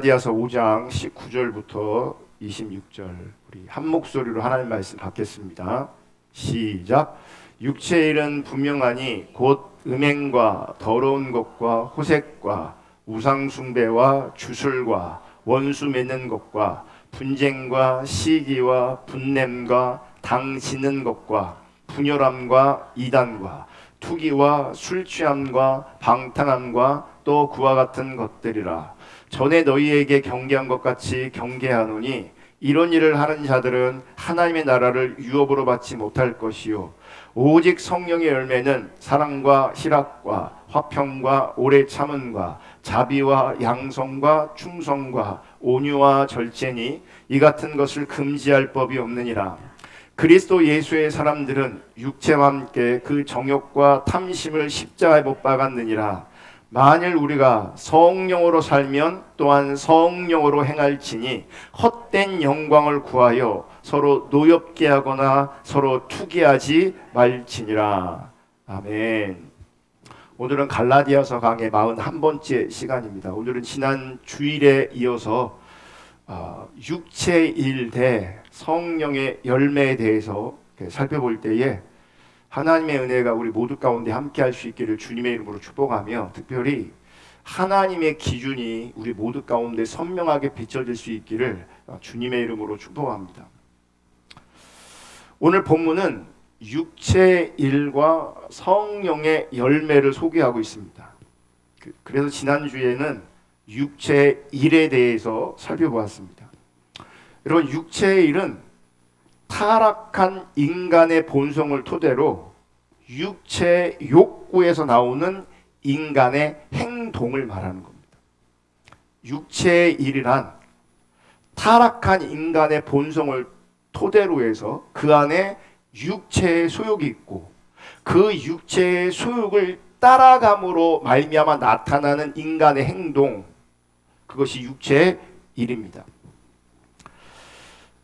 갈라디아서 5장 19절부터 26절 우리 한 목소리로 하나님 말씀 받겠습니다. 시작. 육체의 일은 분명하니 곧 음행과 더러운 것과 호색과 우상숭배와 주술과 원수 맺는 것과 분쟁과 시기와 분냄과 당 지는 것과 분열함과 이단과 투기와 술 취함과 방탕함과 또 그와 같은 것들이라. 전에 너희에게 경계한 것 같이 경계하노니 이런 일을 하는 자들은 하나님의 나라를 유업으로 받지 못할 것이요 오직 성령의 열매는 사랑과 희락과 화평과 오래 참음과 자비와 양성과 충성과 온유와 절제니 이 같은 것을 금지할 법이 없느니라. 그리스도 예수의 사람들은 육체와 함께 그 정욕과 탐심을 십자가에 못 박았느니라. 만일 우리가 성령으로 살면 또한 성령으로 행할지니 헛된 영광을 구하여 서로 노엽게 하거나 서로 투기하지 말지니라. 아멘. 오늘은 갈라디아서 강의 41번째 시간입니다. 오늘은 지난 주일에 이어서 육체의 일 대 성령의 열매에 대해서 살펴볼 때에 하나님의 은혜가 우리 모두 가운데 함께 할 수 있기를 주님의 이름으로 축복하며, 특별히 하나님의 기준이 우리 모두 가운데 선명하게 비춰질 수 있기를 주님의 이름으로 축복합니다. 오늘 본문은 육체의 일과 성령의 열매를 소개하고 있습니다. 그래서 지난주에는 육체의 일에 대해서 살펴보았습니다. 여러분, 육체의 일은 타락한 인간의 본성을 토대로 육체의 욕구에서 나오는 인간의 행동을 말하는 겁니다. 육체의 일이란 타락한 인간의 본성을 토대로 해서 그 안에 육체의 소욕이 있고 그 육체의 소욕을 따라감으로 말미암아 나타나는 인간의 행동, 그것이 육체의 일입니다.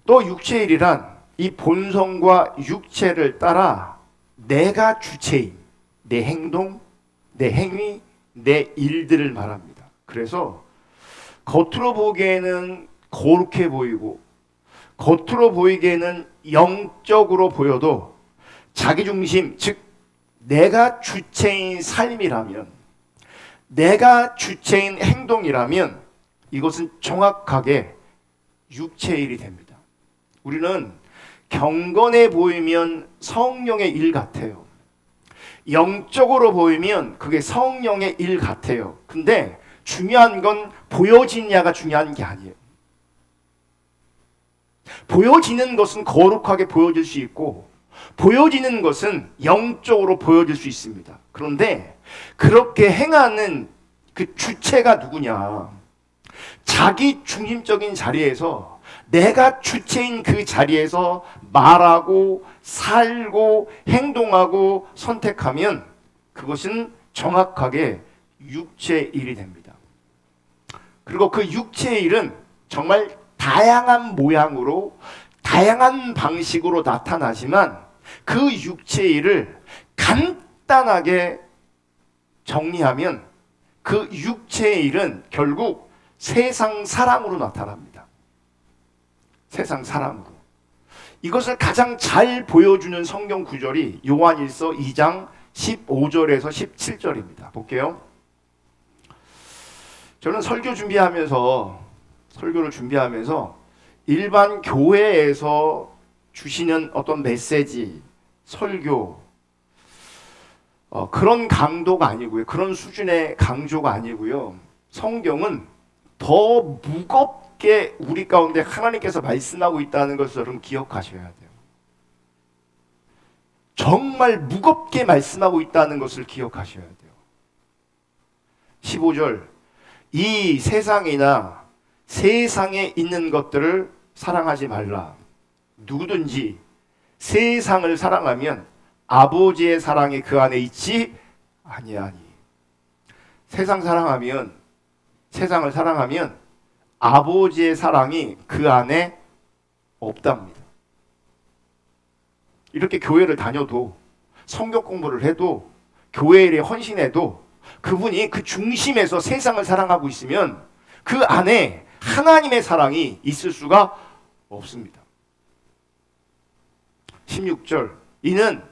또 육체의 일이란 이 본성과 육체를 따라 내가 주체인 내 행동, 내 행위, 내 일들을 말합니다. 그래서 겉으로 보기에는 거룩해 보이고 겉으로 보이기에는 영적으로 보여도 자기중심, 즉 내가 주체인 삶이라면, 내가 주체인 행동이라면 이것은 정확하게 육체의 일이 됩니다. 우리는 경건해 보이면 성령의 일 같아요. 영적으로 보이면 그게 성령의 일 같아요. 근데 중요한 건 보여지냐가 중요한 게 아니에요. 보여지는 것은 거룩하게 보여질 수 있고 보여지는 것은 영적으로 보여질 수 있습니다. 그런데 그렇게 행하는 그 주체가 누구냐? 자기 중심적인 자리에서, 내가 주체인 그 자리에서 말하고 살고 행동하고 선택하면 그것은 정확하게 육체의 일이 됩니다. 그리고 그 육체의 일은 정말 다양한 모양으로 다양한 방식으로 나타나지만 그 육체의 일을 간단하게 정리하면 그 육체의 일은 결국 세상 사랑으로 나타납니다. 세상 사랑으로. 이것을 가장 잘 보여주는 성경 구절이 요한일서 2장 15절에서 17절입니다. 볼게요. 저는 설교를 준비하면서 일반 교회에서 주시는 어떤 메시지, 설교, 그런 강도가 아니고요. 그런 수준의 강조가 아니고요. 성경은 더 무겁게 우리 가운데 하나님께서 말씀하고 있다는 것을 여러분 기억하셔야 돼요. 정말 무겁게 말씀하고 있다는 것을 기억하셔야 돼요. 15절, 이 세상이나 세상에 있는 것들을 사랑하지 말라. 누구든지 세상을 사랑하면 아버지의 사랑이 그 안에 있지 아니하니. 세상을 사랑하면 아버지의 사랑이 그 안에 없답니다. 이렇게 교회를 다녀도, 성경 공부를 해도, 교회 일에 헌신해도 그분이 그 중심에서 세상을 사랑하고 있으면 그 안에 하나님의 사랑이 있을 수가 없습니다. 16절, 이는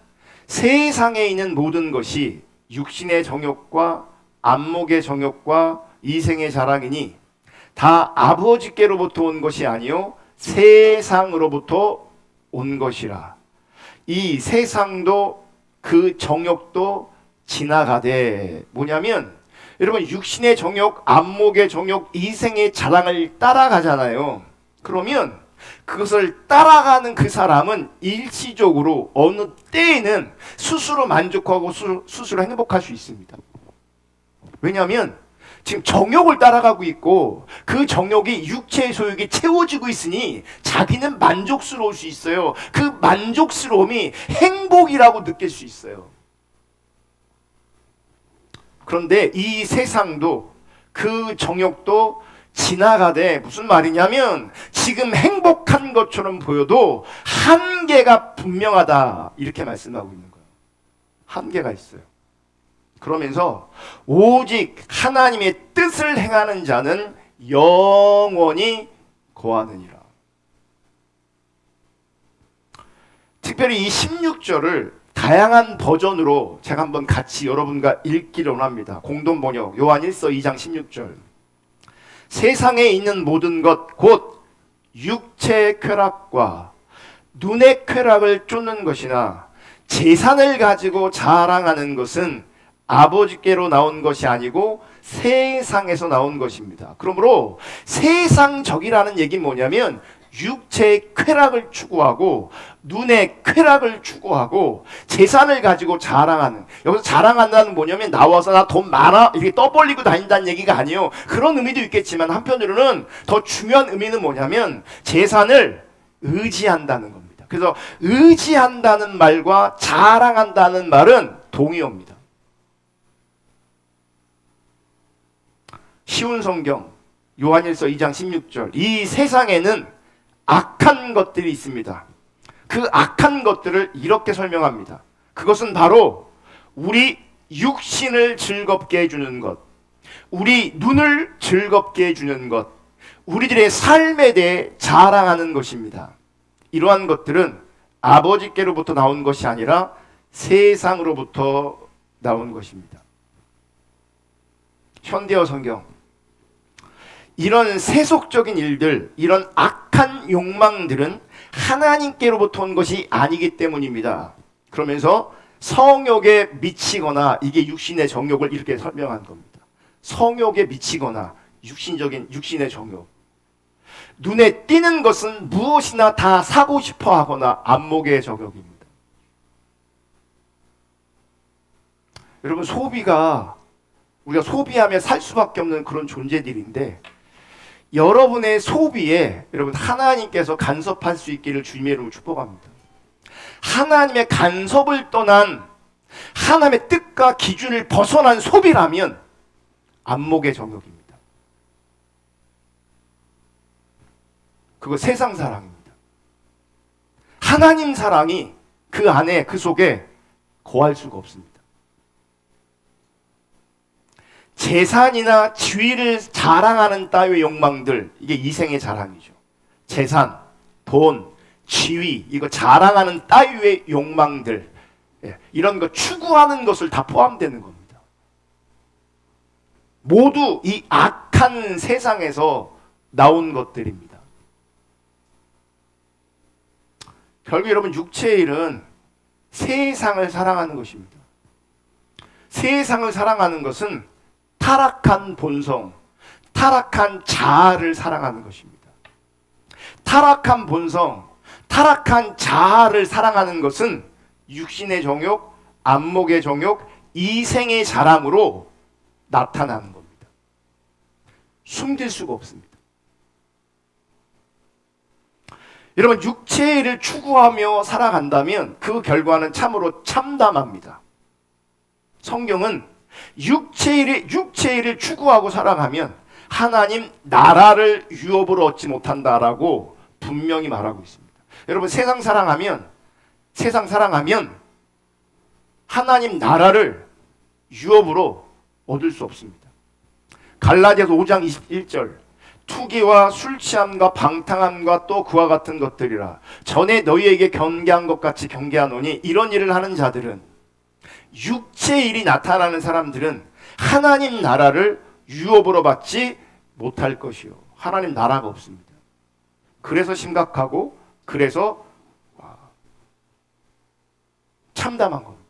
세상에 있는 모든 것이 육신의 정욕과 안목의 정욕과 이생의 자랑이니 다 아버지께로부터 온 것이 아니요 세상으로부터 온 것이라. 이 세상도 그 정욕도 지나가되, 뭐냐면 여러분 육신의 정욕, 안목의 정욕, 이생의 자랑을 따라가잖아요. 그러면 그것을 따라가는 그 사람은 일시적으로 어느 때에는 스스로 만족하고 스스로 행복할 수 있습니다. 왜냐하면 지금 정욕을 따라가고 있고 그 정욕이 육체의 소욕이 채워지고 있으니 자기는 만족스러울 수 있어요. 그 만족스러움이 행복이라고 느낄 수 있어요. 그런데 이 세상도 그 정욕도 지나가되, 무슨 말이냐면 지금 행복한 것처럼 보여도 한계가 분명하다, 이렇게 말씀하고 있는 거예요. 한계가 있어요. 그러면서 오직 하나님의 뜻을 행하는 자는 영원히 거하느니라. 특별히 이 16절을 다양한 버전으로 제가 한번 같이 여러분과 읽기를 원합니다. 공동 번역 요한 1서 2장 16절. 세상에 있는 모든 것 곧 육체의 쾌락과 눈의 쾌락을 쫓는 것이나 재산을 가지고 자랑하는 것은 아버지께로 나온 것이 아니고 세상에서 나온 것입니다. 그러므로 세상적이라는 얘기는 뭐냐면 육체의 쾌락을 추구하고 눈의 쾌락을 추구하고 재산을 가지고 자랑하는, 여기서 자랑한다는 뭐냐면 나와서 나 돈 많아 이렇게 떠벌리고 다닌다는 얘기가 아니에요. 그런 의미도 있겠지만 한편으로는 더 중요한 의미는 뭐냐면 재산을 의지한다는 겁니다. 그래서 의지한다는 말과 자랑한다는 말은 동의어입니다. 쉬운 성경 요한일서 2장 16절. 이 세상에는 악한 것들이 있습니다. 그 악한 것들을 이렇게 설명합니다. 그것은 바로 우리 육신을 즐겁게 해주는 것, 우리 눈을 즐겁게 해주는 것, 우리들의 삶에 대해 자랑하는 것입니다. 이러한 것들은 아버지께로부터 나온 것이 아니라 세상으로부터 나온 것입니다. 현대어 성경, 이런 세속적인 일들, 이런 악한 욕망들은 하나님께로부터 온 것이 아니기 때문입니다. 그러면서 성욕에 미치거나, 이게 육신의 정욕을 이렇게 설명한 겁니다. 성욕에 미치거나 육신의 정욕, 눈에 띄는 것은 무엇이나 다 사고 싶어 하거나 안목의 정욕입니다. 여러분, 우리가 소비하며 살 수밖에 없는 그런 존재들인데, 여러분의 소비에 여러분 하나님께서 간섭할 수 있기를 주님의 이름으로 축복합니다. 하나님의 간섭을 떠난, 하나님의 뜻과 기준을 벗어난 소비라면 안목의 정욕입니다. 그거 세상 사랑입니다. 하나님 사랑이 그 안에, 그 속에 거할 수가 없습니다. 재산이나 지위를 자랑하는 따위의 욕망들, 이게 이생의 자랑이죠. 재산, 돈, 지위, 이거 자랑하는 따위의 욕망들, 이런 거 추구하는 것을 다 포함되는 겁니다. 모두 이 악한 세상에서 나온 것들입니다. 결국 여러분, 육체의 일은 세상을 사랑하는 것입니다. 세상을 사랑하는 것은 타락한 본성, 타락한 자아를 사랑하는 것입니다. 타락한 본성, 타락한 자아를 사랑하는 것은 육신의 정욕, 안목의 정욕, 이생의 자랑으로 나타나는 겁니다. 숨길 수가 없습니다. 여러분, 육체의 일을 추구하며 살아간다면 그 결과는 참으로 참담합니다. 성경은 육체의 일을 추구하고 살아가면 하나님 나라를 유업으로 얻지 못한다라고 분명히 말하고 있습니다. 여러분, 세상 사랑하면 하나님 나라를 유업으로 얻을 수 없습니다. 갈라디아서 5장 21절. 투기와 술 취함과 방탕함과 또 그와 같은 것들이라. 전에 너희에게 경계한 것 같이 경계하노니 이런 일을 하는 자들은, 육체의 일이 나타나는 사람들은 하나님 나라를 유업으로 받지 못할 것이요. 하나님 나라가 없습니다. 그래서 심각하고, 그래서 참담한 겁니다.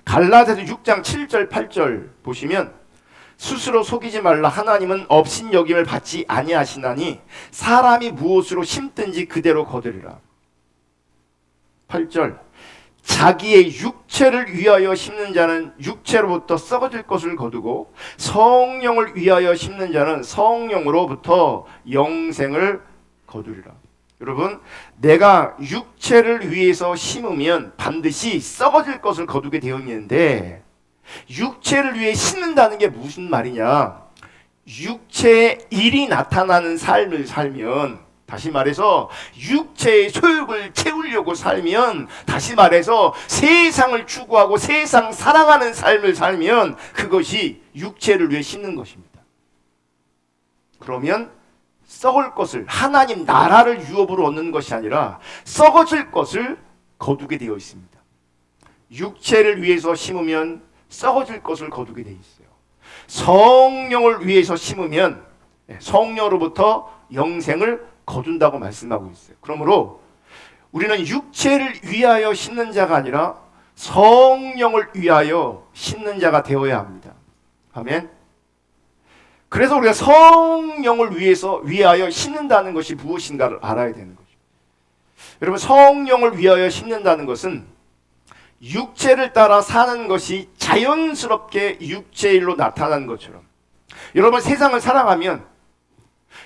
갈라디아서 6장 7절 8절 보시면, 스스로 속이지 말라. 하나님은 업신여김을 받지 아니하시나니 사람이 무엇으로 심든지 그대로 거두리라. 8절, 자기의 육체를 위하여 심는 자는 육체로부터 썩어질 것을 거두고 성령을 위하여 심는 자는 성령으로부터 영생을 거두리라. 여러분, 내가 육체를 위해서 심으면 반드시 썩어질 것을 거두게 되어 있는데, 육체를 위해 심는다는 게 무슨 말이냐? 육체의 일이 나타나는 삶을 살면, 다시 말해서 육체의 소욕을 채우려고 살면, 다시 말해서 세상을 추구하고 세상 사랑하는 삶을 살면 그것이 육체를 위해 심는 것입니다. 그러면 썩을 것을, 하나님 나라를 유업으로 얻는 것이 아니라 썩어질 것을 거두게 되어 있습니다. 육체를 위해서 심으면 썩어질 것을 거두게 되어 있어요. 성령을 위해서 심으면 성령으로부터 영생을 거둔다고 말씀하고 있어요. 그러므로 우리는 육체를 위하여 심는 자가 아니라 성령을 위하여 심는 자가 되어야 합니다. 아멘. 그래서 우리가 성령을 위하여 심는다는 것이 무엇인가를 알아야 되는 거죠. 여러분, 성령을 위하여 심는다는 것은 육체를 따라 사는 것이 자연스럽게 육체의 일로 나타나는 것처럼, 여러분 세상을 살아가면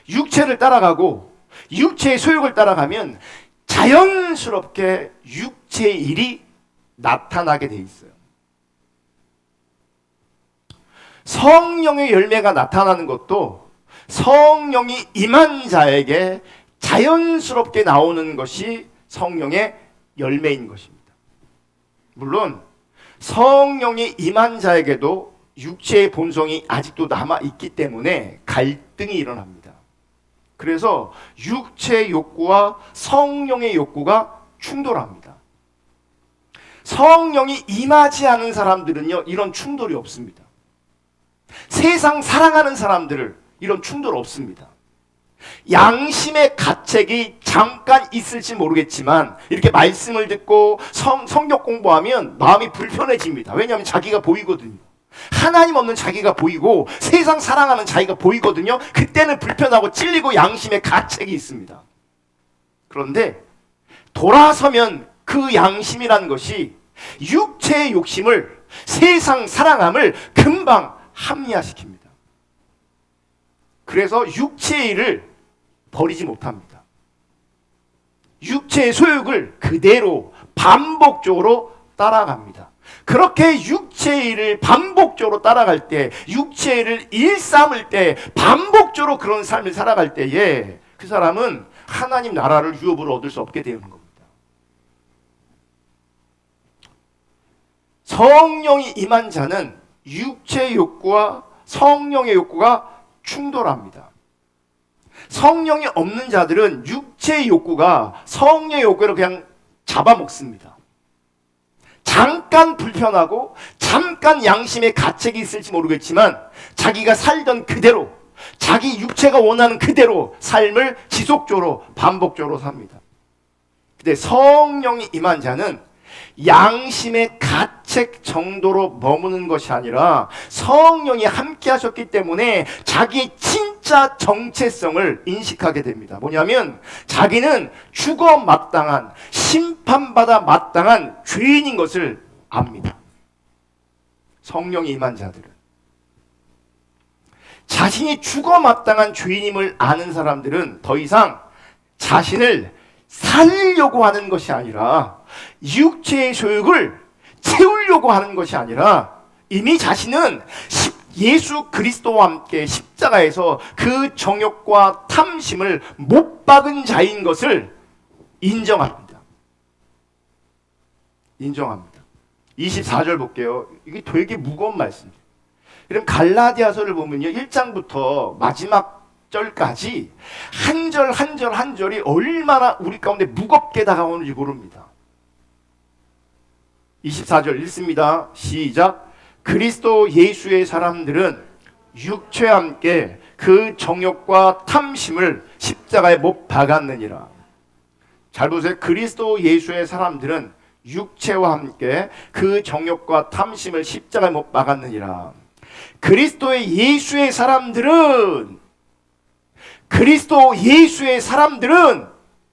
육체를 따라가고 육체의 소욕을 따라가면 자연스럽게 육체의 일이 나타나게 돼 있어요. 성령의 열매가 나타나는 것도 성령이 임한 자에게 자연스럽게 나오는 것이 성령의 열매인 것입니다. 물론 성령이 임한 자에게도 육체의 본성이 아직도 남아있기 때문에 갈등이 일어납니다. 그래서 육체의 욕구와 성령의 욕구가 충돌합니다. 성령이 임하지 않은 사람들은요, 이런 충돌이 없습니다. 세상 사랑하는 사람들은 이런 충돌 없습니다. 양심의 가책이 잠깐 있을지 모르겠지만 이렇게 말씀을 듣고 성경 공부하면 마음이 불편해집니다. 왜냐하면 자기가 보이거든요. 하나님 없는 자기가 보이고 세상 사랑하는 자기가 보이거든요. 그때는 불편하고 찔리고 양심의 가책이 있습니다. 그런데 돌아서면 그 양심이라는 것이 육체의 욕심을, 세상 사랑함을 금방 합리화시킵니다. 그래서 육체의 일을 버리지 못합니다. 육체의 소욕을 그대로 반복적으로 따라갑니다. 그렇게 육체의 일을 반복적으로 따라갈 때, 육체의 일을 일삼을 때, 반복적으로 그런 삶을 살아갈 때에 그 사람은 하나님 나라를 유업으로 얻을 수 없게 되는 겁니다. 성령이 임한 자는 육체의 욕구와 성령의 욕구가 충돌합니다. 성령이 없는 자들은 육체의 욕구가 성령의 욕구를 그냥 잡아먹습니다. 잠깐 불편하고 잠깐 양심의 가책이 있을지 모르겠지만 자기가 살던 그대로, 자기 육체가 원하는 그대로 삶을 지속적으로 반복적으로 삽니다. 근데 성령이 임한 자는 양심의 가책 정도로 머무는 것이 아니라 성령이 함께 하셨기 때문에 자기의 진짜 정체성을 인식하게 됩니다. 뭐냐면 자기는 죽어 마땅한, 심판받아 마땅한 죄인인 것을 압니다. 성령이 임한 자들은. 자신이 죽어 마땅한 죄인임을 아는 사람들은 더 이상 자신을 살려고 하는 것이 아니라, 육체의 소욕을 채우려고 하는 것이 아니라, 이미 자신은 예수 그리스도와 함께 십자가에서 그 정욕과 탐심을 못 박은 자인 것을 인정합니다. 인정합니다. 24절 볼게요. 이게 되게 무거운 말씀이에요. 그럼 갈라디아서를 보면요, 1장부터 마지막 절까지 한 절 한 절 한 절이 얼마나 우리 가운데 무겁게 다가오는지 모릅니다. 24절 읽습니다. 시작. 그리스도 예수의 사람들은 육체와 함께 그 정욕과 탐심을 십자가에 못 박았느니라. 잘 보세요. 그리스도 예수의 사람들은 육체와 함께 그 정욕과 탐심을 십자가에 못 박았느니라. 그리스도의 예수의 사람들은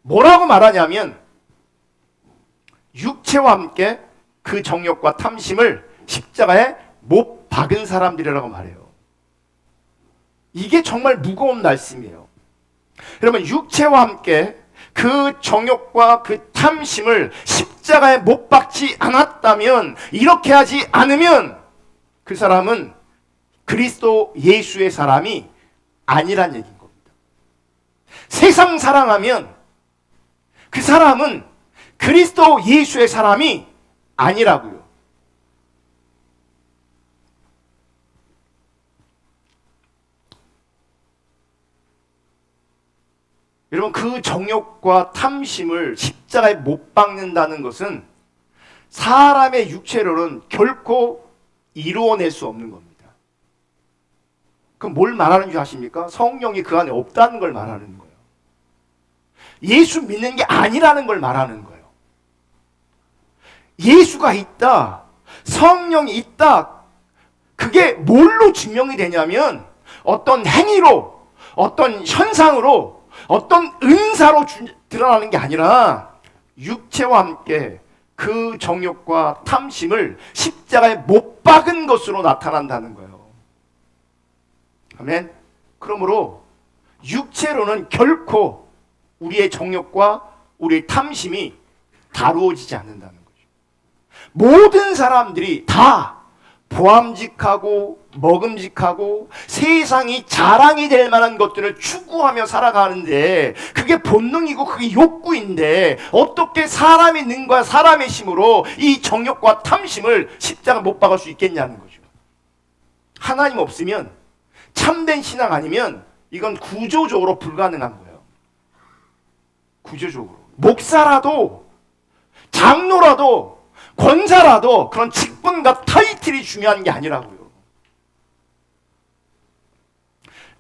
뭐라고 말하냐면 육체와 함께 그 정욕과 탐심을 십자가에 못 박은 사람들이라고 말해요. 이게 정말 무거운 말씀이에요. 여러분, 육체와 함께 그 정욕과 그 탐심을 십자가에 못 박지 않았다면, 이렇게 하지 않으면 그 사람은 그리스도 예수의 사람이 아니란 얘기인 겁니다. 세상 사랑하면 그 사람은 그리스도 예수의 사람이 아니라고요. 여러분, 그 정욕과 탐심을 십자가에 못 박는다는 것은 사람의 육체로는 결코 이루어낼 수 없는 겁니다. 그럼 뭘 말하는 줄 아십니까? 성령이 그 안에 없다는 걸 말하는 거예요. 예수 믿는 게 아니라는 걸 말하는 거예요. 예수가 있다, 성령이 있다, 그게 뭘로 증명이 되냐면 어떤 행위로, 어떤 현상으로, 어떤 은사로 드러나는 게 아니라 육체와 함께 그 정욕과 탐심을 십자가에 못 박은 것으로 나타난다는 거예요. 아멘. 그러므로 육체로는 결코 우리의 정욕과 우리의 탐심이 다루어지지 않는다는 거죠. 모든 사람들이 다 보암직하고 먹음직하고 세상이 자랑이 될 만한 것들을 추구하며 살아가는데, 그게 본능이고 그게 욕구인데 어떻게 사람의 능과 사람의 힘으로 이 정욕과 탐심을 십자가 못 박을 수 있겠냐는 거죠. 하나님 없으면, 참된 신앙 아니면 이건 구조적으로 불가능한 거예요. 구조적으로. 목사라도, 장로라도, 권사라도 그런 직분과 타이틀이 중요한 게 아니라고요.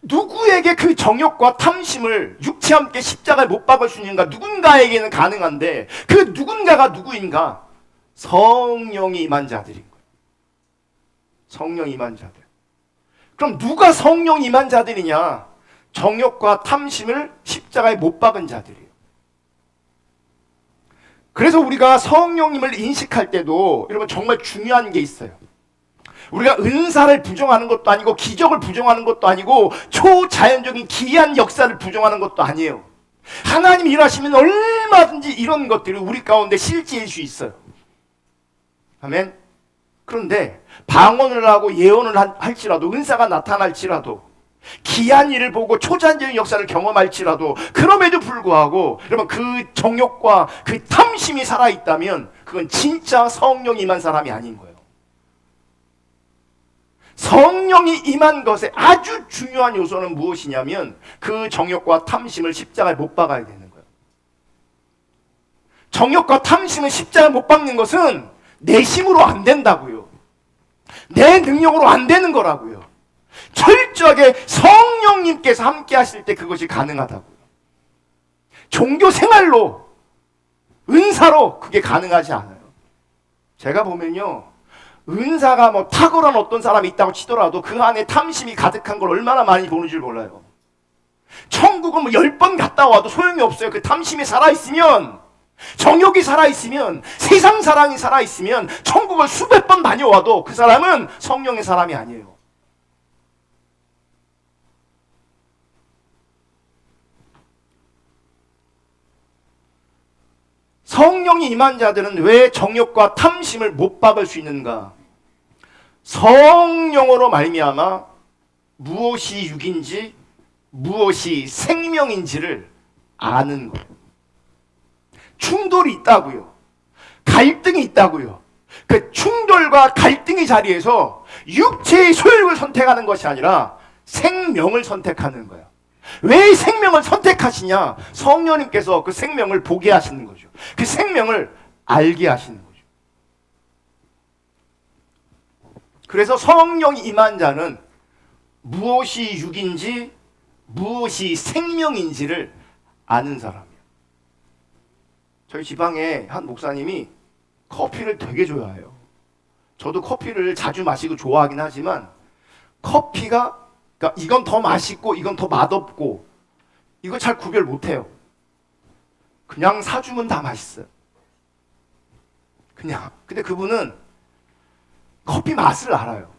누구에게 그 정욕과 탐심을 육체와 함께 십자가에 못 박을 수 있는가? 누군가에게는 가능한데, 그 누군가가 누구인가? 성령이 임한 자들인 거예요. 성령이 임한 자들. 그럼 누가 성령이 임한 자들이냐? 정욕과 탐심을 십자가에 못 박은 자들이에요. 그래서 우리가 성령님을 인식할 때도 여러분 정말 중요한 게 있어요. 우리가 은사를 부정하는 것도 아니고 기적을 부정하는 것도 아니고 초자연적인 기이한 역사를 부정하는 것도 아니에요. 하나님이 일하시면 얼마든지 이런 것들이 우리 가운데 실제일 수 있어요. 아멘. 그런데 방언을 하고 예언을 할지라도, 은사가 나타날지라도, 기이한 일을 보고 초자연적인 역사를 경험할지라도, 그럼에도 불구하고 여러분 그 정욕과 그 탐심이 살아있다면 그건 진짜 성령이 임한 사람이 아닌 거예요. 성령이 임한 것의 아주 중요한 요소는 무엇이냐면 그 정욕과 탐심을 십자가에 못 박아야 되는 거예요. 정욕과 탐심을 십자가에 못 박는 것은 내 힘으로 안 된다고요. 내 능력으로 안 되는 거라고요. 철저하게 성령님께서 함께 하실 때 그것이 가능하다고요. 종교 생활로, 은사로 그게 가능하지 않아요. 제가 보면요, 은사가 뭐 탁월한 어떤 사람이 있다고 치더라도 그 안에 탐심이 가득한 걸 얼마나 많이 보는 줄 몰라요. 천국은 뭐 10번 갔다 와도 소용이 없어요. 그 탐심이 살아있으면, 정욕이 살아있으면, 세상 사랑이 살아있으면 천국을 수백 번 다녀와도 그 사람은 성령의 사람이 아니에요. 성령이 임한 자들은 왜 정욕과 탐심을 못 박을 수 있는가? 성령으로 말미암아 무엇이 육인지 무엇이 생명인지를 아는 거예요. 충돌이 있다고요. 갈등이 있다고요. 그 충돌과 갈등의 자리에서 육체의 소욕을 선택하는 것이 아니라 생명을 선택하는 거야. 왜 생명을 선택하시냐? 성령님께서 그 생명을 보게 하시는 거죠. 그 생명을 알게 하시는 거죠. 그래서 성령이 임한 자는 무엇이 육인지 무엇이 생명인지를 아는 사람이에요. 저희 지방에 한 목사님이 커피를 되게 좋아해요. 저도 커피를 자주 마시고 좋아하긴 하지만 커피가 그러니까 이건 더 맛있고 이건 더 맛없고 이거 잘 구별 못해요. 그냥 사주면 다 맛있어요. 그냥. 근데 그분은 커피 맛을 알아요.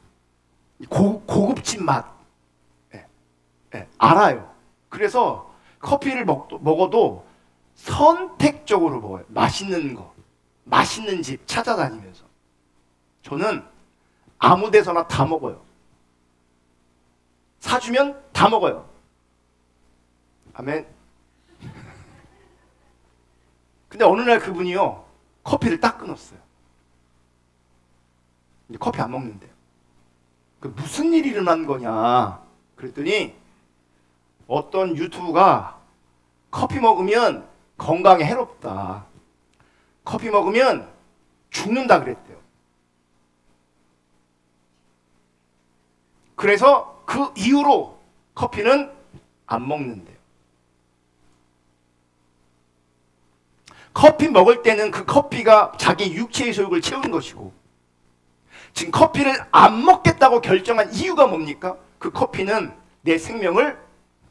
고급진 맛. 네. 네. 알아요. 그래서 커피를 먹어도 선택적으로 먹어요. 맛있는 거. 맛있는 집 찾아다니면서. 저는 아무 데서나 다 먹어요. 사주면 다 먹어요. 아멘. 근데 어느 날 그분이요, 커피를 딱 끊었어요. 이제 커피 안 먹는데요. 그 무슨 일이 일어난 거냐 그랬더니 어떤 유튜브가 커피 먹으면 건강에 해롭다, 커피 먹으면 죽는다 그랬대요. 그래서 그 이후로 커피는 안 먹는데요. 커피 먹을 때는 그 커피가 자기 육체의 소욕을 채우는 것이고, 지금 커피를 안 먹겠다고 결정한 이유가 뭡니까? 그 커피는 내 생명을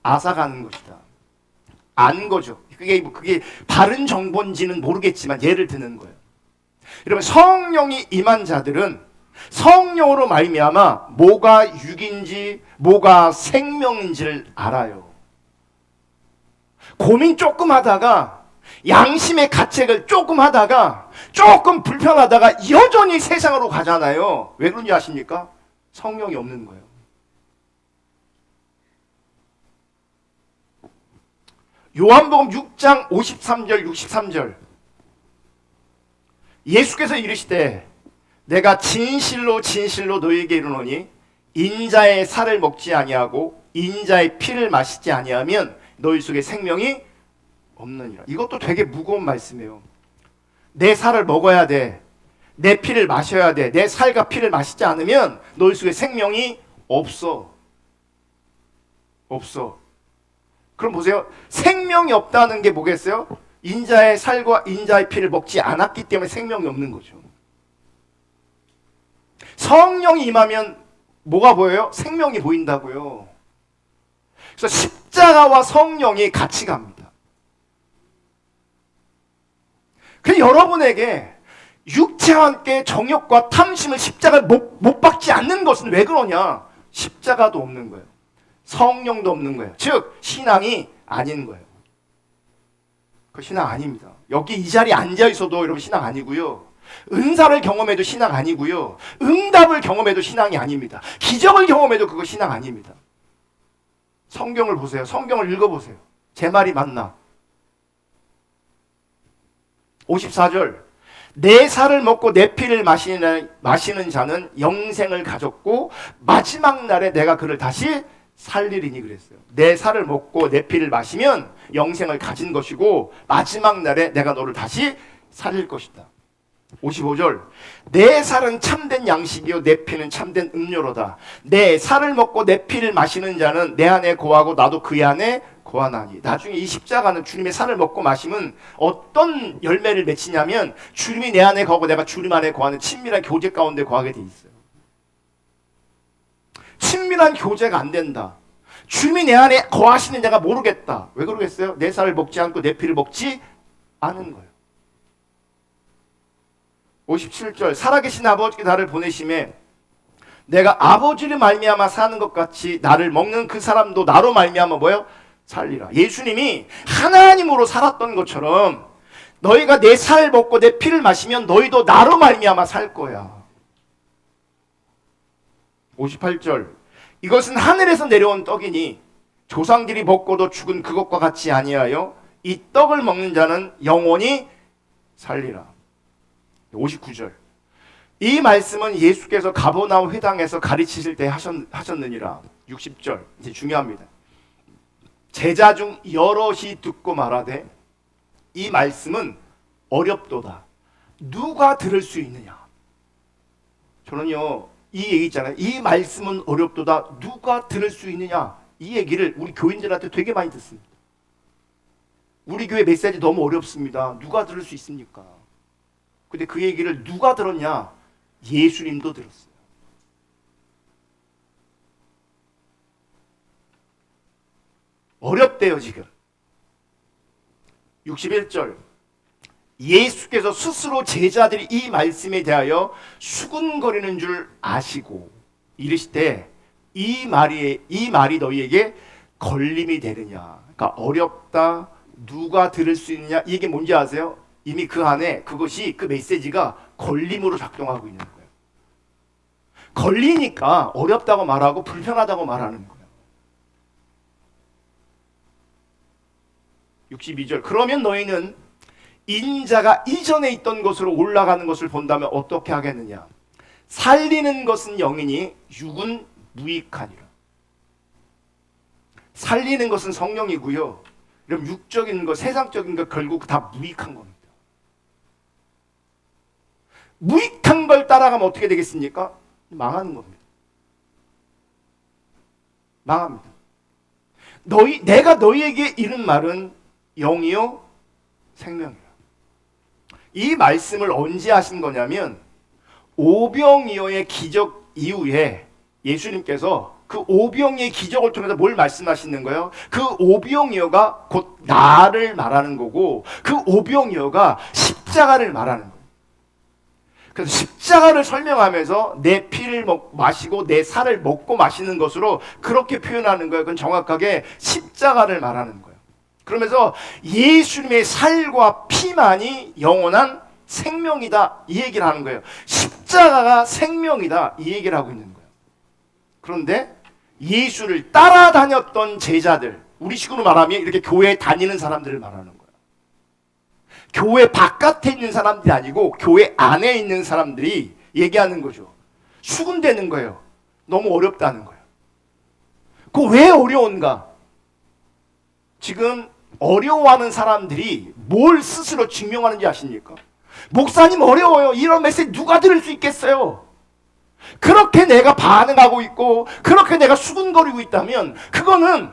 앗아가는 것이다. 안 거죠. 그게 바른 정보인지는 모르겠지만 예를 드는 거예요. 여러분, 성령이 임한 자들은 성령으로 말미암아 뭐가 육인지 뭐가 생명인지를 알아요. 고민 조금 하다가, 양심의 가책을 조금 하다가, 조금 불편하다가 여전히 세상으로 가잖아요. 왜 그런지 아십니까? 성령이 없는 거예요. 요한복음 6장 53절 63절, 예수께서 이르시되 내가 진실로 진실로 너희에게 이르노니 인자의 살을 먹지 아니하고 인자의 피를 마시지 아니하면 너희 속에 생명이 없느니라. 이것도 되게 무거운 말씀이에요. 내 살을 먹어야 돼. 내 피를 마셔야 돼. 내 살과 피를 마시지 않으면 너희 속에 생명이 없어. 없어. 그럼 보세요. 생명이 없다는 게 뭐겠어요? 인자의 살과 인자의 피를 먹지 않았기 때문에 생명이 없는 거죠. 성령이 임하면 뭐가 보여요? 생명이 보인다고요. 그래서 십자가와 성령이 같이 갑니다. 그래서 여러분에게 육체와 함께 정욕과 탐심을 십자가를 못 박지 않는 것은 왜 그러냐? 십자가도 없는 거예요. 성령도 없는 거예요. 즉 신앙이 아닌 거예요. 그 신앙 아닙니다. 여기 이 자리에 앉아 있어도 여러분 신앙 아니고요. 은사를 경험해도 신앙 아니고요. 응답을 경험해도 신앙이 아닙니다. 기적을 경험해도 그거 신앙 아닙니다. 성경을 보세요. 성경을 읽어보세요. 제 말이 맞나? 54절, 내 살을 먹고 내 피를 마시는 자는 영생을 가졌고 마지막 날에 내가 그를 다시 살리리니 그랬어요. 내 살을 먹고 내 피를 마시면 영생을 가진 것이고 마지막 날에 내가 너를 다시 살릴 것이다. 55절, 내 살은 참된 양식이요 내 피는 참된 음료로다. 내 살을 먹고 내 피를 마시는 자는 내 안에 거하고 나도 그의 안에 거하나니. 나중에 이 십자가는 주님의 살을 먹고 마시면 어떤 열매를 맺히냐면 주님이 내 안에 거하고 내가 주님 안에 거하는 친밀한 교제 가운데 거하게 돼 있어요. 친밀한 교제가 안 된다, 주님이 내 안에 거하시는 자가 모르겠다. 왜 그러겠어요? 내 살을 먹지 않고 내 피를 먹지 않은 거예요. 57절, 살아계신 아버지께 나를 보내심에 내가 아버지를 말미암아 사는 것 같이 나를 먹는 그 사람도 나로 말미암아 뭐예요? 살리라. 예수님이 하나님으로 살았던 것처럼 너희가 내 살을 먹고 내 피를 마시면 너희도 나로 말미암아 살 거야. 58절, 이것은 하늘에서 내려온 떡이니 조상들이 먹고도 죽은 그것과 같이 아니하여 이 떡을 먹는 자는 영원히 살리라. 59절, 이 말씀은 예수께서 가버나움 회당에서 가르치실 때 하셨느니라. 60절 이제 중요합니다. 제자 중 여럿이 듣고 말하되 이 말씀은 어렵도다. 누가 들을 수 있느냐? 저는요 이 얘기 있잖아요. 이 말씀은 어렵도다. 누가 들을 수 있느냐? 이 얘기를 우리 교인들한테 되게 많이 듣습니다. 우리 교회 메시지 너무 어렵습니다. 누가 들을 수 있습니까? 근데 그 얘기를 누가 들었냐? 예수님도 들었어요. 어렵대요 지금. 61절 예수께서 스스로 제자들이 이 말씀에 대하여 수군거리는 줄 아시고 이르시되 이 말이 너희에게 걸림이 되느냐. 그러니까 어렵다. 누가 들을 수 있느냐. 이게 뭔지 아세요? 이미 그 안에 그것이 그 메시지가 걸림으로 작동하고 있는 거예요. 걸리니까 어렵다고 말하고 불편하다고 말하는 거예요. 62절 그러면 너희는 인자가 이전에 있던 곳으로 올라가는 것을 본다면 어떻게 하겠느냐. 살리는 것은 영이니 육은 무익하니라. 살리는 것은 성령이고요. 그럼 육적인 것, 세상적인 것 결국 다 무익한 겁니다. 무익한 걸 따라가면 어떻게 되겠습니까? 망하는 겁니다. 망합니다. 내가 너희에게 이른 말은 영이요 생명이라. 이 말씀을 언제 하신 거냐면 오병이어의 기적 이후에 예수님께서 그 오병이어의 기적을 통해서 뭘 말씀하시는 거예요? 그 오병이어가 곧 나를 말하는 거고 그 오병이어가 십자가를 말하는 거예요. 그래서 십자가를 설명하면서 내 피를 마시고 내 살을 먹고 마시는 것으로 그렇게 표현하는 거예요. 그건 정확하게 십자가를 말하는 거예요. 그러면서 예수님의 살과 피만이 영원한 생명이다 이 얘기를 하는 거예요. 십자가가 생명이다 이 얘기를 하고 있는 거예요. 그런데 예수를 따라다녔던 제자들, 우리 식으로 말하면 이렇게 교회에 다니는 사람들을 말하는 거예요. 교회 바깥에 있는 사람들이 아니고 교회 안에 있는 사람들이 얘기하는 거죠. 수군대는 거예요. 너무 어렵다는 거예요. 그거 왜 어려운가? 지금 어려워하는 사람들이 뭘 스스로 증명하는지 아십니까? 목사님 어려워요. 이런 메시지 누가 들을 수 있겠어요? 그렇게 내가 반응하고 있고 그렇게 내가 수군거리고 있다면 그거는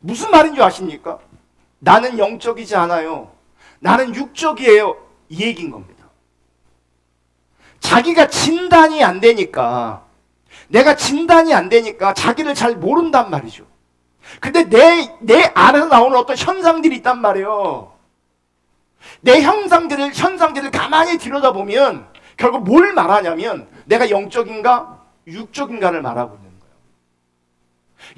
무슨 말인지 아십니까? 나는 영적이지 않아요. 나는 육적이에요. 이 얘기인 겁니다. 자기가 진단이 안 되니까 내가 진단이 안 되니까 자기를 잘 모른단 말이죠. 근데 내 안에서 나오는 어떤 현상들이 있단 말이에요. 내 현상들을 가만히 들여다보면 결국 뭘 말하냐면 내가 영적인가 육적인가를 말하고 있는 거예요.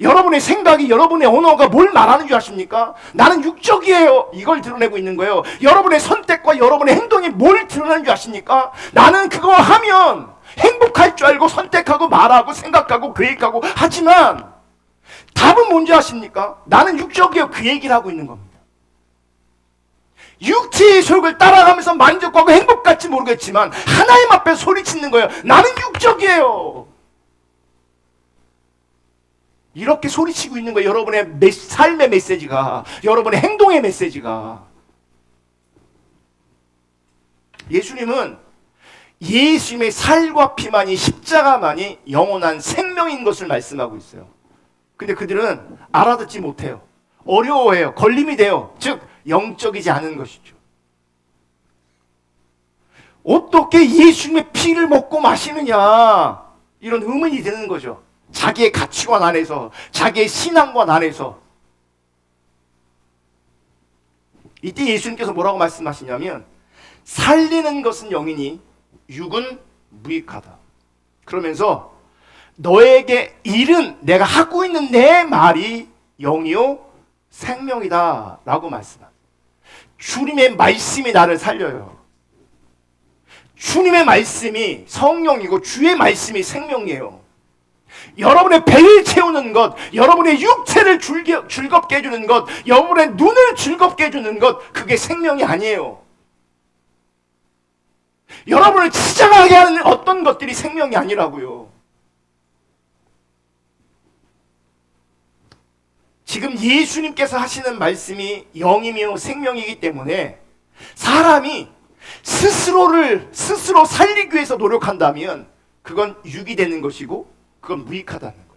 여러분의 생각이 여러분의 언어가 뭘 말하는 줄 아십니까? 나는 육적이에요. 이걸 드러내고 있는 거예요. 여러분의 선택과 여러분의 행동이 뭘 드러내는 줄 아십니까? 나는 그거 하면 행복할 줄 알고 선택하고 말하고 생각하고 계획하고 하지만 답은 뭔지 아십니까? 나는 육적이에요. 그 얘기를 하고 있는 겁니다. 육체의 속을 따라가면서 만족하고 행복할지 모르겠지만 하나님 앞에 소리치는 거예요. 나는 육적이에요. 이렇게 소리치고 있는 거예요. 여러분의 삶의 메시지가, 여러분의 행동의 메시지가. 예수님은 예수님의 살과 피만이 십자가만이 영원한 생명인 것을 말씀하고 있어요. 근데 그들은 알아듣지 못해요. 어려워해요. 걸림이 돼요. 즉 영적이지 않은 것이죠. 어떻게 예수님의 피를 먹고 마시느냐 이런 의문이 드는 거죠. 자기의 가치관 안에서 자기의 신앙관 안에서. 이때 예수님께서 뭐라고 말씀하시냐면 살리는 것은 영이니 육은 무익하다. 그러면서 너에게 일은 내가 하고 있는 내 말이 영이요 생명이다 라고 말씀합니다. 주님의 말씀이 나를 살려요. 주님의 말씀이 성령이고 주의 말씀이 생명이에요. 여러분의 배를 채우는 것, 여러분의 육체를 즐겁게 해주는 것, 여러분의 눈을 즐겁게 해주는 것, 그게 생명이 아니에요. 여러분을 지장하게 하는 어떤 것들이 생명이 아니라고요. 지금 예수님께서 하시는 말씀이 영이며 생명이기 때문에 사람이 스스로 살리기 위해서 노력한다면 그건 육이 되는 것이고 그건 무익하다는 거예요.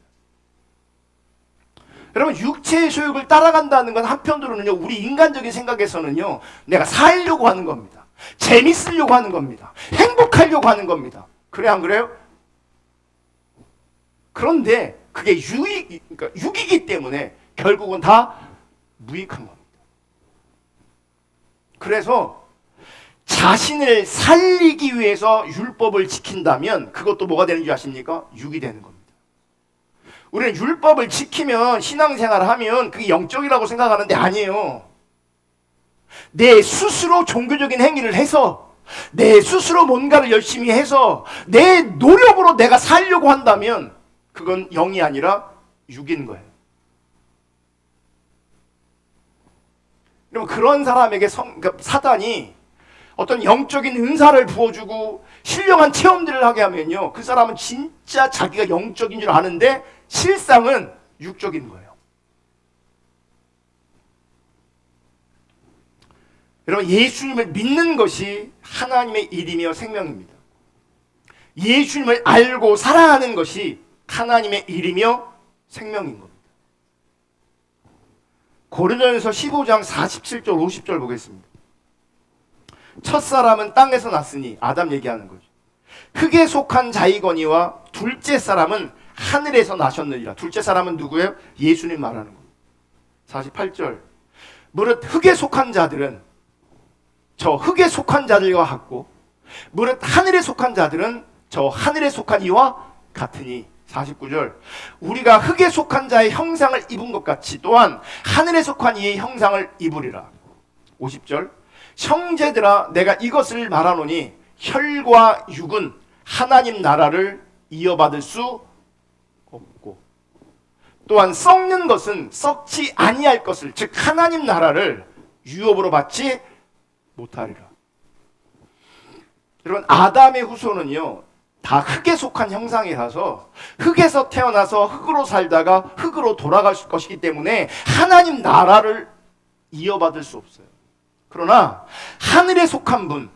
여러분, 육체의 소욕을 따라간다는 건 한편으로는요, 우리 인간적인 생각에서는요, 내가 살려고 하는 겁니다. 재밌으려고 하는 겁니다. 행복하려고 하는 겁니다. 그래, 안 그래요? 그런데 그게 그러니까 육이기 때문에 결국은 다 무익한 겁니다. 그래서 자신을 살리기 위해서 율법을 지킨다면 그것도 뭐가 되는 줄 아십니까? 육이 되는 겁니다. 우리는 율법을 지키면, 신앙생활을 하면 그게 영적이라고 생각하는데 아니에요. 내 스스로 종교적인 행위를 해서, 내 스스로 뭔가를 열심히 해서 내 노력으로 내가 살려고 한다면 그건 영이 아니라 육인 거예요. 여러분, 그런 사람에게 그러니까 사단이 어떤 영적인 은사를 부어주고 신령한 체험들을 하게 하면요, 그 사람은 진짜 자기가 영적인 줄 아는데 실상은 육적인 거예요. 여러분, 예수님을 믿는 것이 하나님의 일이며 생명입니다. 예수님을 알고 사랑하는 것이 하나님의 일이며 생명인 겁니다. 고린도전서 15장 47절 50절 보겠습니다. 첫사람은 땅에서 났으니, 아담 얘기하는 거죠. 흙에 속한 자이거니와 둘째 사람은 하늘에서 나셨느니라. 둘째 사람은 누구예요? 예수님 말하는 겁니다. 48절. 무릇 흙에 속한 자들은 저 흙에 속한 자들과 같고 무릇 하늘에 속한 자들은 저 하늘에 속한 이와 같으니. 49절. 우리가 흙에 속한 자의 형상을 입은 것 같이 또한 하늘에 속한 이의 형상을 입으리라. 50절. 형제들아, 내가 이것을 말하노니 혈과 육은 하나님 나라를 이어받을 수 없고 또한 썩는 것은 썩지 아니할 것을, 즉 하나님 나라를 유업으로 받지 못하리라. 여러분, 아담의 후손은요 다 흙에 속한 형상이라서 흙에서 태어나서 흙으로 살다가 흙으로 돌아갈 것이기 때문에 하나님 나라를 이어받을 수 없어요. 그러나 하늘에 속한 분,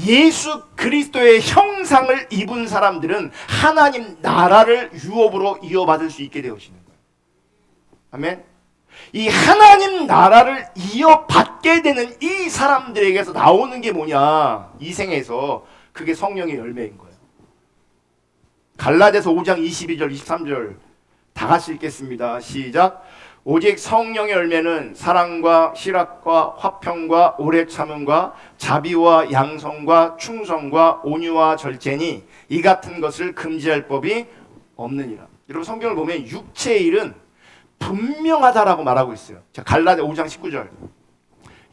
예수 그리스도의 형상을 입은 사람들은 하나님 나라를 유업으로 이어받을 수 있게 되어지는 거예요. 아멘. 이 하나님 나라를 이어받게 되는 이 사람들에게서 나오는 게 뭐냐, 이 생에서 그게 성령의 열매인 거예요. 갈라디아서 5장 22절 23절 다 같이 읽겠습니다. 시작. 오직 성령의 열매는 사랑과 실학과 화평과 오래 참음과 자비와 양성과 충성과 온유와 절제니 이 같은 것을 금지할 법이 없느니라. 여러분, 성경을 보면 육체의 일은 분명하다라고 말하고 있어요. 자, 갈라디아 5장 19절.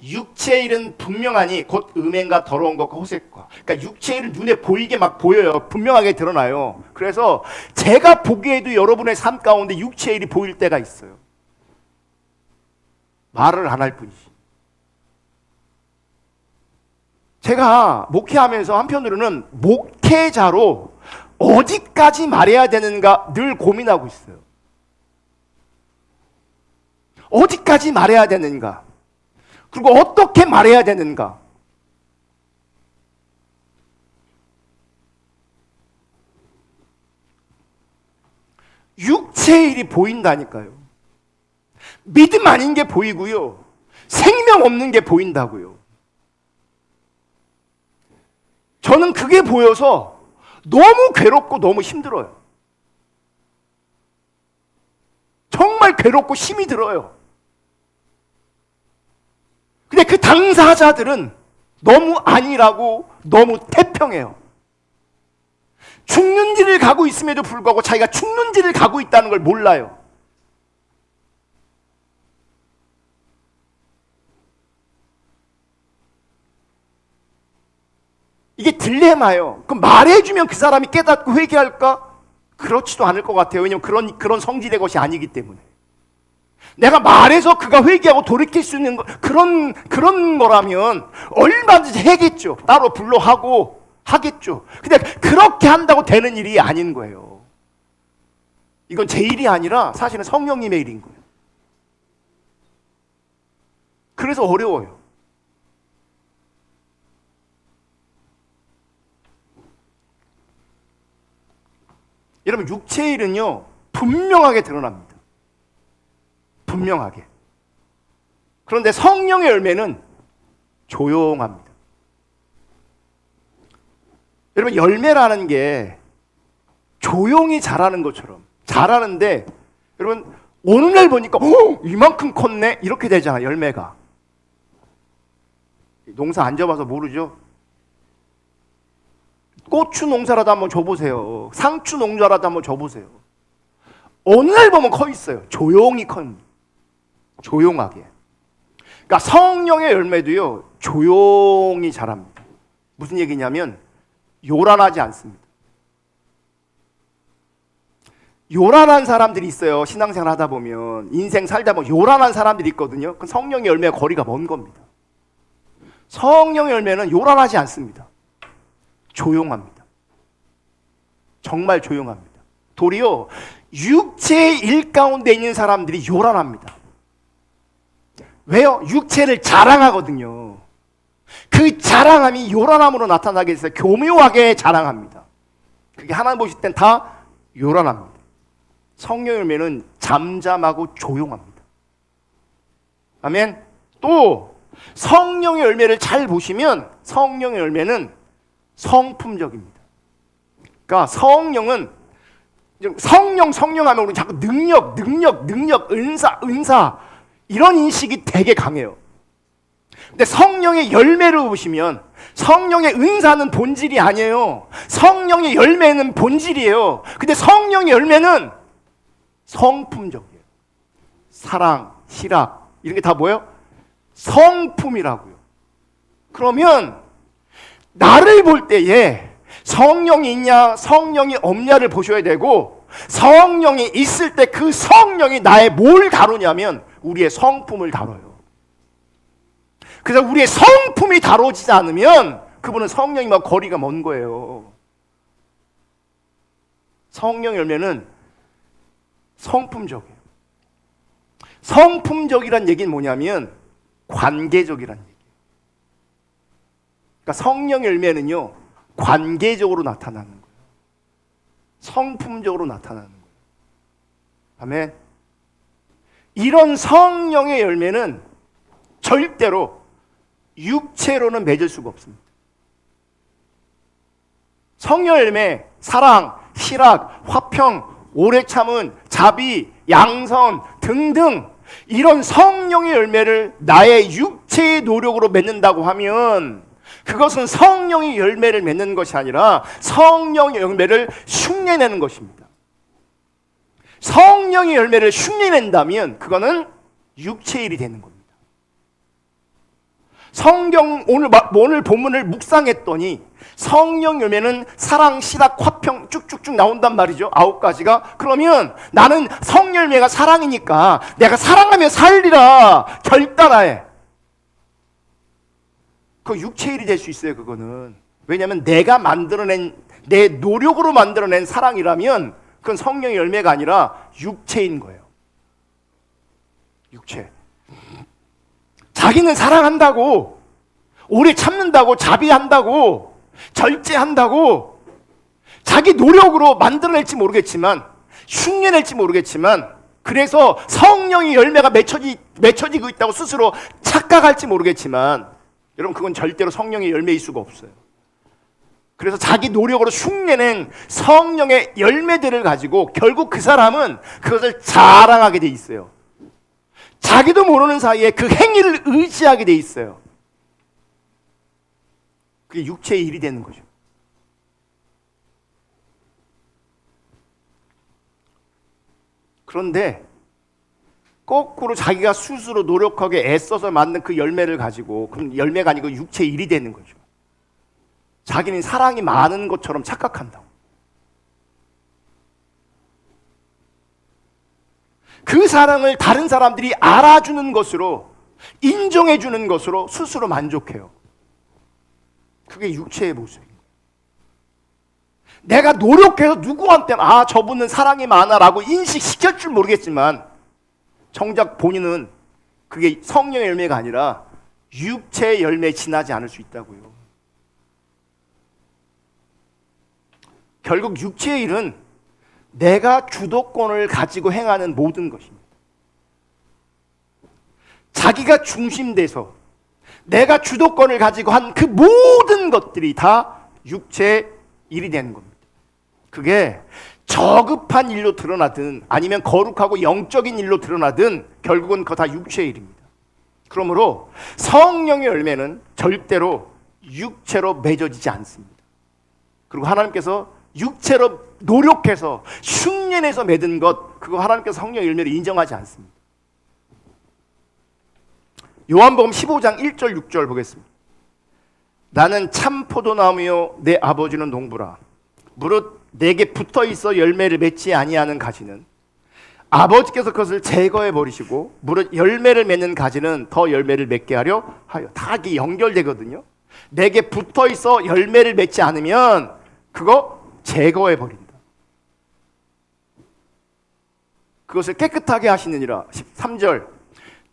육체의 일은 분명하니 곧 음행과 더러운 것과 호색과. 그러니까 육체의 일은 눈에 보이게 막 보여요. 분명하게 드러나요. 그래서 제가 보기에도 여러분의 삶 가운데 육체의 일이 보일 때가 있어요. 말을 안 할 뿐이지. 제가 목회하면서 한편으로는 목회자로 어디까지 말해야 되는가 늘 고민하고 있어요. 어디까지 말해야 되는가, 그리고 어떻게 말해야 되는가. 육체의 일이 보인다니까요. 믿음 아닌 게 보이고요, 생명 없는 게 보인다고요. 저는 그게 보여서 너무 괴롭고 너무 힘들어요. 정말 괴롭고 힘이 들어요. 근데 그 당사자들은 너무 안일하고 너무 태평해요. 죽는 길을 가고 있음에도 불구하고 자기가 죽는 길을 가고 있다는 걸 몰라요. 이게 딜레마예요. 그럼 말해주면 그 사람이 깨닫고 회개할까? 그렇지도 않을 것 같아요. 왜냐하면 그런 성질의 것이 아니기 때문에. 내가 말해서 그가 회개하고 돌이킬 수 있는 그런 거라면 얼마든지 해겠죠. 따로 불러하고 하겠죠. 근데 그렇게 한다고 되는 일이 아닌 거예요. 이건 제 일이 아니라 사실은 성령님의 일인 거예요. 그래서 어려워요. 여러분, 육체의 일은요 분명하게 드러납니다. 분명하게. 그런데 성령의 열매는 조용합니다. 여러분, 열매라는 게 조용히 자라는 것처럼 자라는데, 여러분 오늘날 보니까 이만큼 컸네 이렇게 되잖아. 열매가. 농사 안 져봐서 모르죠. 고추 농사라도 한번 줘보세요. 상추 농사라도 한번 줘보세요. 어느 날 보면 커 있어요. 조용히 커. 조용하게. 그러니까 성령의 열매도요 조용히 자랍니다. 무슨 얘기냐면 요란하지 않습니다. 요란한 사람들이 있어요. 신앙생활 하다 보면, 인생 살다 보면 요란한 사람들이 있거든요. 그 성령의 열매와 거리가 먼 겁니다. 성령의 열매는 요란하지 않습니다. 조용합니다. 정말 조용합니다. 도리어 육체의 일 가운데 있는 사람들이 요란합니다. 왜요? 육체를 자랑하거든요. 그 자랑함이 요란함으로 나타나게 해서 교묘하게 자랑합니다. 그게 하나님 보실 땐 다 요란합니다. 성령의 열매는 잠잠하고 조용합니다. 아멘. 또 성령의 열매를 잘 보시면 성령의 열매는 성품적입니다. 그러니까 성령은 성령 하면 우리 자꾸 능력, 은사 이런 인식이 되게 강해요. 근데 성령의 열매를 보시면 성령의 은사는 본질이 아니에요. 성령의 열매는 본질이에요. 근데 성령의 열매는 성품적이에요. 사랑, 희락 이런 게 다 뭐예요? 성품이라고요. 그러면 나를 볼 때에 성령이 있냐 성령이 없냐를 보셔야 되고, 성령이 있을 때 그 성령이 나의 뭘 다루냐면 우리의 성품을 다뤄요. 그래서 우리의 성품이 다뤄지지 않으면 그분은 성령님과 거리가 먼 거예요. 성령 열매는 성품적이에요. 성품적이란 얘기는 뭐냐면 관계적이란 얘기예요. 그러니까 성령 열매는요 관계적으로 나타나는 거예요. 성품적으로 나타나는 거예요. 아멘. 이런 성령의 열매는 절대로 육체로는 맺을 수가 없습니다. 성령 열매, 사랑, 희락, 화평, 오래 참은, 자비, 양선 등등 이런 성령의 열매를 나의 육체의 노력으로 맺는다고 하면 그것은 성령의 열매를 맺는 것이 아니라 성령의 열매를 흉내내는 것입니다. 성령의 열매를 흉내낸다면 그거는 육체의 일이 되는 겁니다. 성경 오늘 본문을 묵상했더니 성령 열매는 사랑, 희락, 화평 쭉쭉쭉 나온단 말이죠. 9가지가. 그러면 나는 성령 열매가 사랑이니까 내가 사랑하며 살리라 결단하에. 그 육체의 일이 될 수 있어요. 그거는. 왜냐하면 내가 만들어낸, 내 노력으로 만들어낸 사랑이라면 그건 성령의 열매가 아니라 육체인 거예요. 육체. 자기는 사랑한다고, 오래 참는다고, 자비한다고, 절제한다고 자기 노력으로 만들어낼지 모르겠지만, 흉내낼지 모르겠지만, 그래서 성령의 열매가 맺혀지고 있다고 스스로 착각할지 모르겠지만, 여러분 그건 절대로 성령의 열매일 수가 없어요. 그래서 자기 노력으로 흉내낸 성령의 열매들을 가지고 결국 그 사람은 그것을 자랑하게 돼 있어요. 자기도 모르는 사이에 그 행위를 의지하게 돼 있어요. 그게 육체의 일이 되는 거죠. 그런데 거꾸로 자기가 스스로 노력하게 애써서 만든 그 열매를 가지고, 그럼 열매가 아니고 육체의 일이 되는 거죠. 자기는 사랑이 많은 것처럼 착각한다고. 그 사랑을 다른 사람들이 알아주는 것으로, 인정해주는 것으로 스스로 만족해요. 그게 육체의 모습입니다. 내가 노력해서 누구한테 저분은 사랑이 많아라고 인식시킬 줄 모르겠지만 정작 본인은 그게 성령의 열매가 아니라 육체의 열매에 지나지 않을 수 있다고요. 결국 육체의 일은 내가 주도권을 가지고 행하는 모든 것입니다. 자기가 중심돼서 내가 주도권을 가지고 한 그 모든 것들이 다 육체의 일이 되는 겁니다. 그게 저급한 일로 드러나든 아니면 거룩하고 영적인 일로 드러나든 결국은 그거 다 육체의 일입니다. 그러므로 성령의 열매는 절대로 육체로 맺어지지 않습니다. 그리고 하나님께서 육체로 노력해서 흉년해서 맺은 것, 그거 하나님께서 성령의 열매를 인정하지 않습니다. 요한복음 15장 1절 6절 보겠습니다. 나는 참 포도나무요 내 아버지는 농부라. 무릇 내게 붙어있어 열매를 맺지 아니하는 가지는 아버지께서 그것을 제거해 버리시고 무릇 열매를 맺는 가지는 더 열매를 맺게 하려 하여. 다 이게 연결되거든요. 내게 붙어있어 열매를 맺지 않으면 그거 제거해 버린다. 그것을 깨끗하게 하시느니라. 13절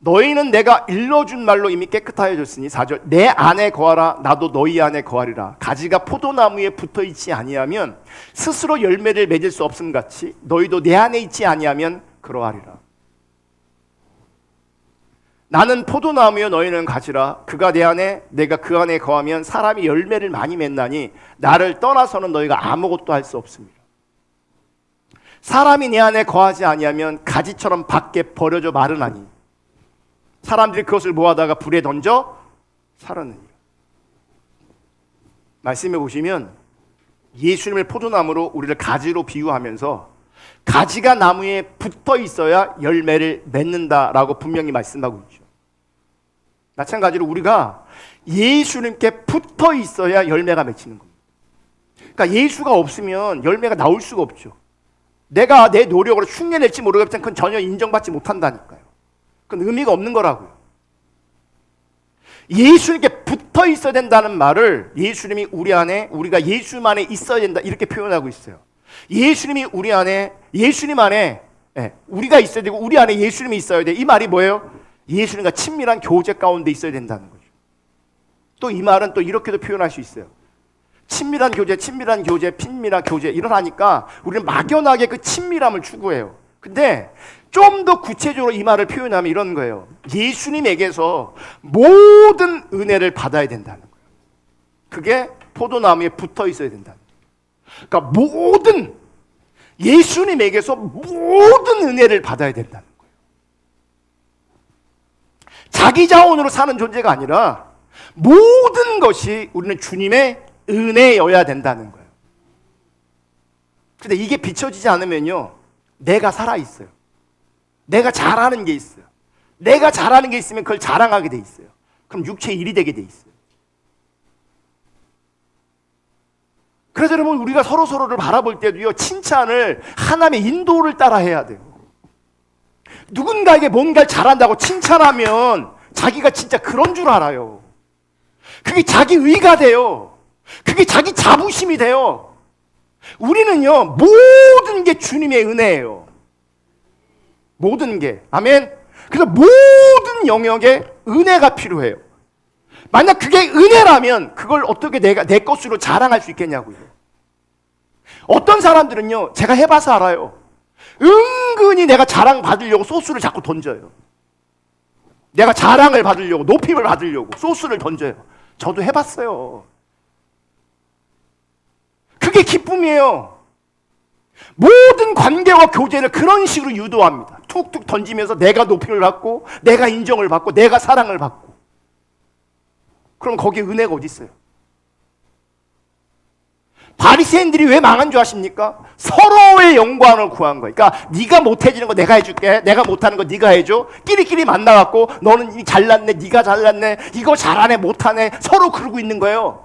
너희는 내가 일러준 말로 이미 깨끗하여졌으니 4절 내 안에 거하라 나도 너희 안에 거하리라. 가지가 포도나무에 붙어있지 아니하면 스스로 열매를 맺을 수 없음 같이 너희도 내 안에 있지 아니하면 그러하리라. 나는 포도나무여 너희는 가지라. 그가 내 안에 내가 그 안에 거하면 사람이 열매를 많이 맺나니 나를 떠나서는 너희가 아무것도 할 수 없습니다. 사람이 내 안에 거하지 아니하면 가지처럼 밖에 버려져 마르나니 사람들이 그것을 모아다가 불에 던져 살았느니라. 말씀해 보시면 예수님을 포도나무로 우리를 가지로 비유하면서 가지가 나무에 붙어 있어야 열매를 맺는다라고 분명히 말씀하고 있죠. 마찬가지로 우리가 예수님께 붙어 있어야 열매가 맺히는 겁니다. 그러니까 예수가 없으면 열매가 나올 수가 없죠. 내가 내 노력으로 흉내낼지 모르겠지만 그건 전혀 인정받지 못한다니까요. 그건 의미가 없는 거라고요. 예수님께 붙어 있어야 된다는 말을 예수님이 우리 안에, 우리가 예수님 안에 있어야 된다 이렇게 표현하고 있어요. 예수님이 우리 안에, 예수님 안에 우리가 있어야 되고 우리 안에 예수님이 있어야 돼. 이 말이 뭐예요? 예수님과 친밀한 교제 가운데 있어야 된다는 거죠. 또 이 말은 또 이렇게도 표현할 수 있어요. 친밀한 교제, 친밀한 교제 이러하니까 우리는 막연하게 그 친밀함을 추구해요. 근데 좀 더 구체적으로 이 말을 표현하면 이런 거예요. 예수님에게서 모든 은혜를 받아야 된다는 거예요. 그게 포도나무에 붙어 있어야 된다는 거예요. 그러니까 모든 예수님에게서 모든 은혜를 받아야 된다는 거예요. 자기 자원으로 사는 존재가 아니라 모든 것이 우리는 주님의 은혜여야 된다는 거예요. 근데 이게 비춰지지 않으면요, 내가 살아있어요. 내가 잘하는 게 있어요. 내가 잘하는 게 있으면 그걸 자랑하게 돼 있어요. 그럼 육체의 일이 되게 돼 있어요. 그래서 여러분, 우리가 서로를 바라볼 때도요, 칭찬을 하나님의 인도를 따라 해야 돼요. 누군가에게 뭔가를 잘한다고 칭찬하면 자기가 진짜 그런 줄 알아요. 그게 자기 의가 돼요. 그게 자기 자부심이 돼요. 우리는요, 모든 게 주님의 은혜예요. 모든 게. 아멘. 그래서 모든 영역에 은혜가 필요해요. 만약 그게 은혜라면 그걸 어떻게 내가 내 것으로 자랑할 수 있겠냐고요. 어떤 사람들은요, 제가 해봐서 알아요. 은근히 내가 자랑 받으려고 소스를 자꾸 던져요. 내가 자랑을 받으려고, 높임을 받으려고 소스를 던져요. 저도 해봤어요. 그게 기쁨이에요. 모든 관계와 교제를 그런 식으로 유도합니다. 툭툭 던지면서 내가 높임을 받고, 내가 인정을 받고, 내가 사랑을 받고. 그럼 거기에 은혜가 어디 있어요? 바리새인들이 왜 망한 줄 아십니까? 서로의 영광을 구한 거예요. 그러니까 네가 못해지는 거 내가 해줄게, 내가 못하는 거 네가 해줘. 끼리끼리 만나갖고 너는 잘났네, 네가 잘났네, 이거 잘하네, 못하네, 서로 그러고 있는 거예요.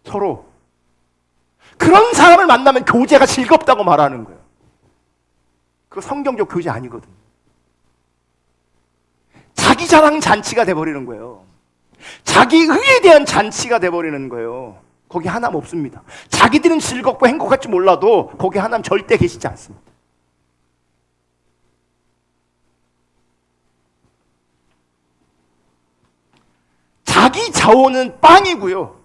서로. 그런 사람을 만나면 교제가 즐겁다고 말하는 거예요. 그거 성경적 교제 아니거든요. 자기 자랑 잔치가 돼버리는 거예요. 자기 의에 대한 잔치가 돼버리는 거예요. 거기 하나님 없습니다. 자기들은 즐겁고 행복할지 몰라도 거기 하나님 절대 계시지 않습니다. 자기 자원은 빵이고요.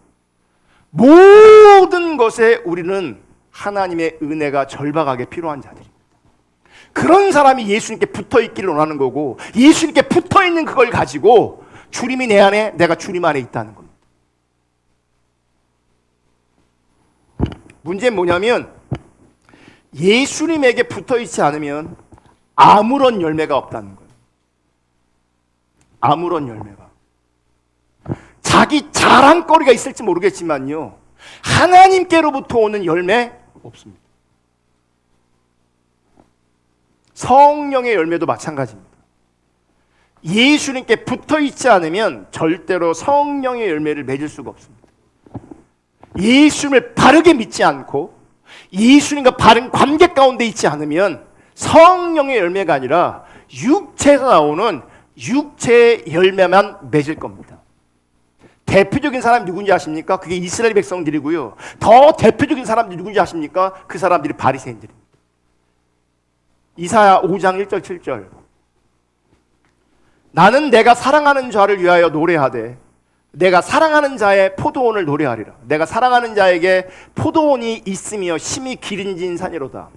모든 것에 우리는 하나님의 은혜가 절박하게 필요한 자들입니다. 그런 사람이 예수님께 붙어 있기를 원하는 거고, 예수님께 붙어 있는 그걸 가지고 주님이 내 안에, 내가 주님 안에 있다는 겁니다. 문제는 뭐냐면 예수님에게 붙어 있지 않으면 아무런 열매가 없다는 거예요. 아무런 열매가. 자기 자랑거리가 있을지 모르겠지만요, 하나님께로부터 오는 열매 없습니다. 성령의 열매도 마찬가지입니다. 예수님께 붙어 있지 않으면 절대로 성령의 열매를 맺을 수가 없습니다. 예수님을 바르게 믿지 않고 예수님과 바른 관계 가운데 있지 않으면 성령의 열매가 아니라 육체에서 나오는 육체의 열매만 맺을 겁니다. 대표적인 사람이 누군지 아십니까? 그게 이스라엘 백성들이고요. 더 대표적인 사람들이 누군지 아십니까? 그 사람들이 바리새인들입니다. 이사야 5장 1절 7절. 나는 내가 사랑하는 자를 위하여 노래하되 내가 사랑하는 자의 포도원을 노래하리라. 내가 사랑하는 자에게 포도원이 있으며 심히 기름진 산이로다.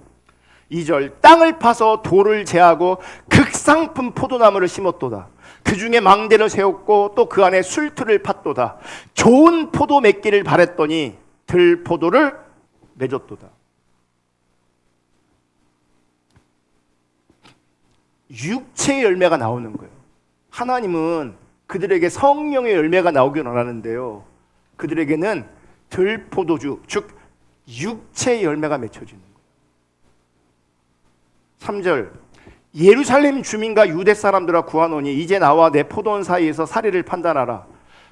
2절. 땅을 파서 돌을 제하고 극상품 포도나무를 심었도다. 그 중에 망대를 세웠고 또 그 안에 술틀을 팠도다. 좋은 포도 맺기를 바랬더니 들포도를 맺었도다. 육체의 열매가 나오는 거예요. 하나님은 그들에게 성령의 열매가 나오길 원하는데요, 그들에게는 들포도주, 즉 육체의 열매가 맺혀지는 거예요. 3절. 예루살렘 주민과 유대 사람들아 구하노니 이제 나와 내 포도원 사이에서 사리를 판단하라.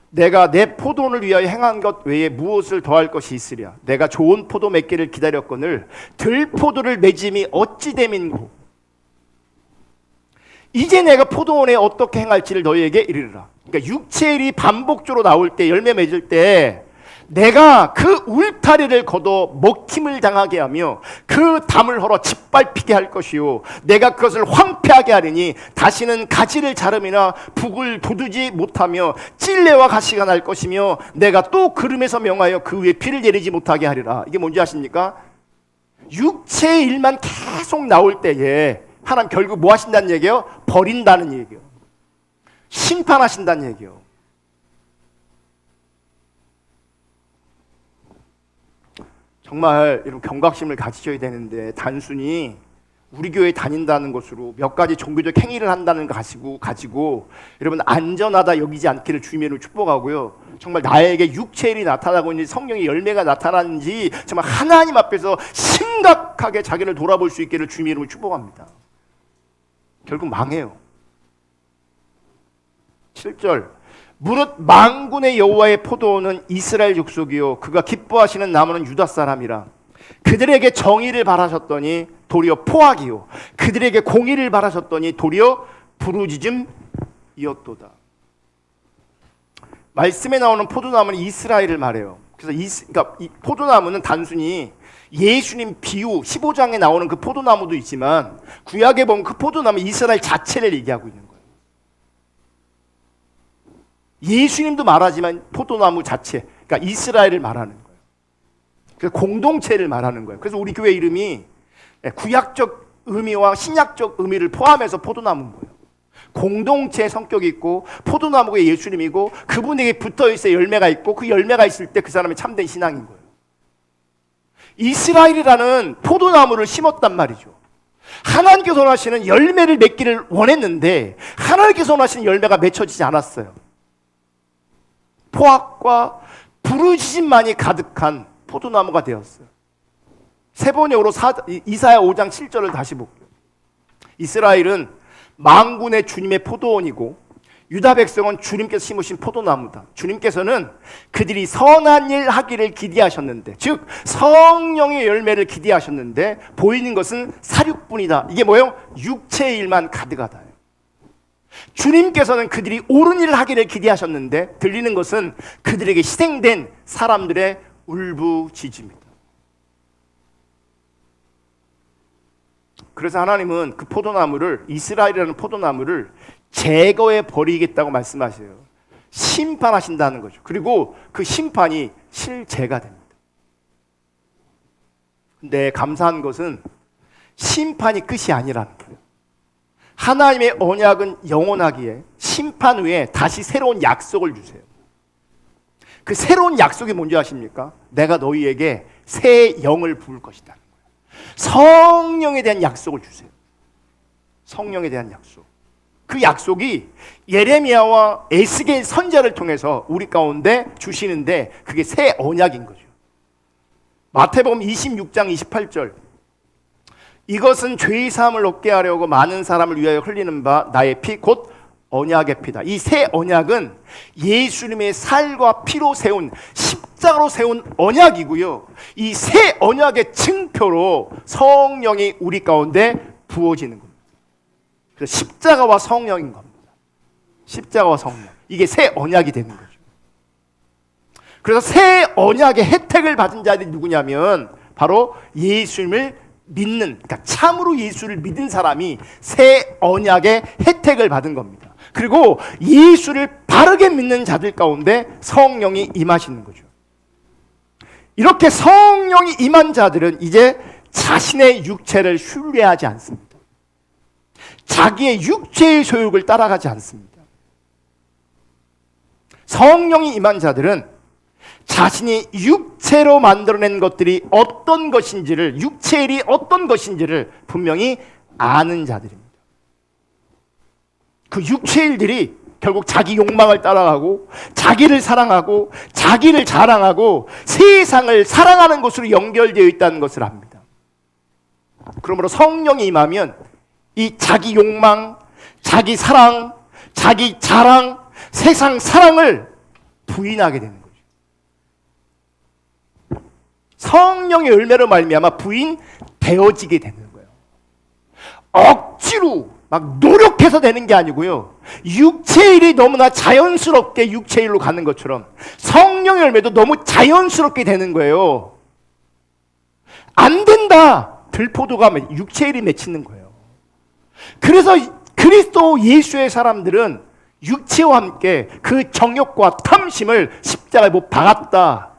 내가 내 포도원을 위하여 행한 것 외에 무엇을 더할 것이 있으랴. 내가 좋은 포도 맺기를 기다렸거늘 들포도를 맺음이 어찌 됨인고. 이제 내가 포도원에 어떻게 행할지를 너희에게 이르리라. 그러니까 육체의 일이 반복적으로 나올 때, 열매 맺을 때 내가 그 울타리를 걷어 먹힘을 당하게 하며 그 담을 헐어 짓밟히게 할 것이요 내가 그것을 황폐하게 하리니 다시는 가지를 자름이나 북을 돋우지 못하며 찔레와 가시가 날 것이며 내가 또 그름에서 명하여 그 위에 피를 내리지 못하게 하리라. 이게 뭔지 아십니까? 육체의 일만 계속 나올 때에 하나님 결국 뭐 하신다는 얘기예요? 버린다는 얘기예요. 심판하신다는 얘기예요. 정말 이런 경각심을 가지셔야 되는데, 단순히 우리 교회 다닌다는 것으로 몇 가지 종교적 행위를 한다는 거 가지고 여러분 안전하다 여기지 않기를 주님으로 축복하고요, 정말 나에게 육체일이 나타나고 있는지 성령의 열매가 나타나는지 정말 하나님 앞에서 심각하게 자기를 돌아볼 수 있기를 주님의 이름으로 축복합니다. 결국 망해요. 7절. 무릇 만군의 여호와의 포도원은 이스라엘 족속이요 그가 기뻐하시는 나무는 유다 사람이라. 그들에게 정의를 바라셨더니 도리어 포악이요 그들에게 공의를 바라셨더니 도리어 부르짖음이었도다. 말씀에 나오는 포도나무는 이스라엘을 말해요. 그래서 그러니까 이 포도나무는 단순히 예수님 비유 15장에 나오는 그 포도나무도 있지만 구약에 보면 그 포도나무 이스라엘 자체를 얘기하고 있는 거예요. 예수님도 말하지만 포도나무 자체, 그러니까 이스라엘을 말하는 거예요. 그래서 공동체를 말하는 거예요. 그래서 우리 교회 이름이 구약적 의미와 신약적 의미를 포함해서 포도나무인 거예요. 공동체의 성격이 있고 포도나무가 예수님이고 그분에게 붙어 있어야 열매가 있고 그 열매가 있을 때 그 사람이 참된 신앙인 거예요. 이스라엘이라는 포도나무를 심었단 말이죠. 하나님께서 원하시는 열매를 맺기를 원했는데 하나님께서 원하시는 열매가 맺혀지지 않았어요. 포악과 부르짖음만이 가득한 포도나무가 되었어요. 세 번역으로 이사야 5장 7절을 다시 볼게요. 이스라엘은 만군의 주님의 포도원이고 유다 백성은 주님께서 심으신 포도나무다. 주님께서는 그들이 선한 일 하기를 기대하셨는데, 즉 성령의 열매를 기대하셨는데 보이는 것은 사륙뿐이다. 이게 뭐예요? 육체의 일만 가득하다. 주님께서는 그들이 옳은 일을 하기를 기대하셨는데 들리는 것은 그들에게 희생된 사람들의 울부짖습니다. 그래서 하나님은 그 포도나무를, 이스라엘이라는 포도나무를 제거해 버리겠다고 말씀하세요. 심판하신다는 거죠. 그리고 그 심판이 실제가 됩니다. 근데 감사한 것은 심판이 끝이 아니라는 거예요. 하나님의 언약은 영원하기에 심판 후에 다시 새로운 약속을 주세요. 그 새로운 약속이 뭔지 아십니까? 내가 너희에게 새 영을 부을 것이다. 성령에 대한 약속을 주세요. 성령에 대한 약속. 그 약속이 예레미야와 에스겔 선지자를 통해서 우리 가운데 주시는데 그게 새 언약인 거죠. 마태복음 26장 28절, 이것은 죄의 사함을 얻게 하려고 많은 사람을 위하여 흘리는 바 나의 피 곧 언약의 피다. 이 새 언약은 예수님의 살과 피로 세운, 십자가로 세운 언약이고요, 이 새 언약의 증표로 성령이 우리 가운데 부어지는 겁니다. 그래서 십자가와 성령인 겁니다. 십자가와 성령, 이게 새 언약이 되는 거죠. 그래서 새 언약의 혜택을 받은 자들이 누구냐면 바로 예수님을 믿는, 그러니까 참으로 예수를 믿은 사람이 새 언약의 혜택을 받은 겁니다. 그리고 예수를 바르게 믿는 자들 가운데 성령이 임하시는 거죠. 이렇게 성령이 임한 자들은 이제 자신의 육체를 신뢰하지 않습니다. 자기의 육체의 소욕을 따라가지 않습니다. 성령이 임한 자들은 자신이 육체로 만들어낸 것들이 어떤 것인지를, 육체의 일이 어떤 것인지를 분명히 아는 자들입니다. 그 육체의 일들이 결국 자기 욕망을 따라가고 자기를 사랑하고 자기를 자랑하고 세상을 사랑하는 것으로 연결되어 있다는 것을 압니다. 그러므로 성령이 임하면 이 자기 욕망, 자기 사랑, 자기 자랑, 세상 사랑을 부인하게 되는 거예요. 성령의 열매로 말미암아 부인되어지게 되는 거예요. 억지로 막 노력해서 되는 게 아니고요, 육체의 일이 너무나 자연스럽게 육체의 일로 가는 것처럼 성령의 열매도 너무 자연스럽게 되는 거예요. 안 된다, 들포도가 육체의 일이 맺히는 거예요. 그래서 그리스도 예수의 사람들은 육체와 함께 그 정욕과 탐심을 십자가에 못 박았다.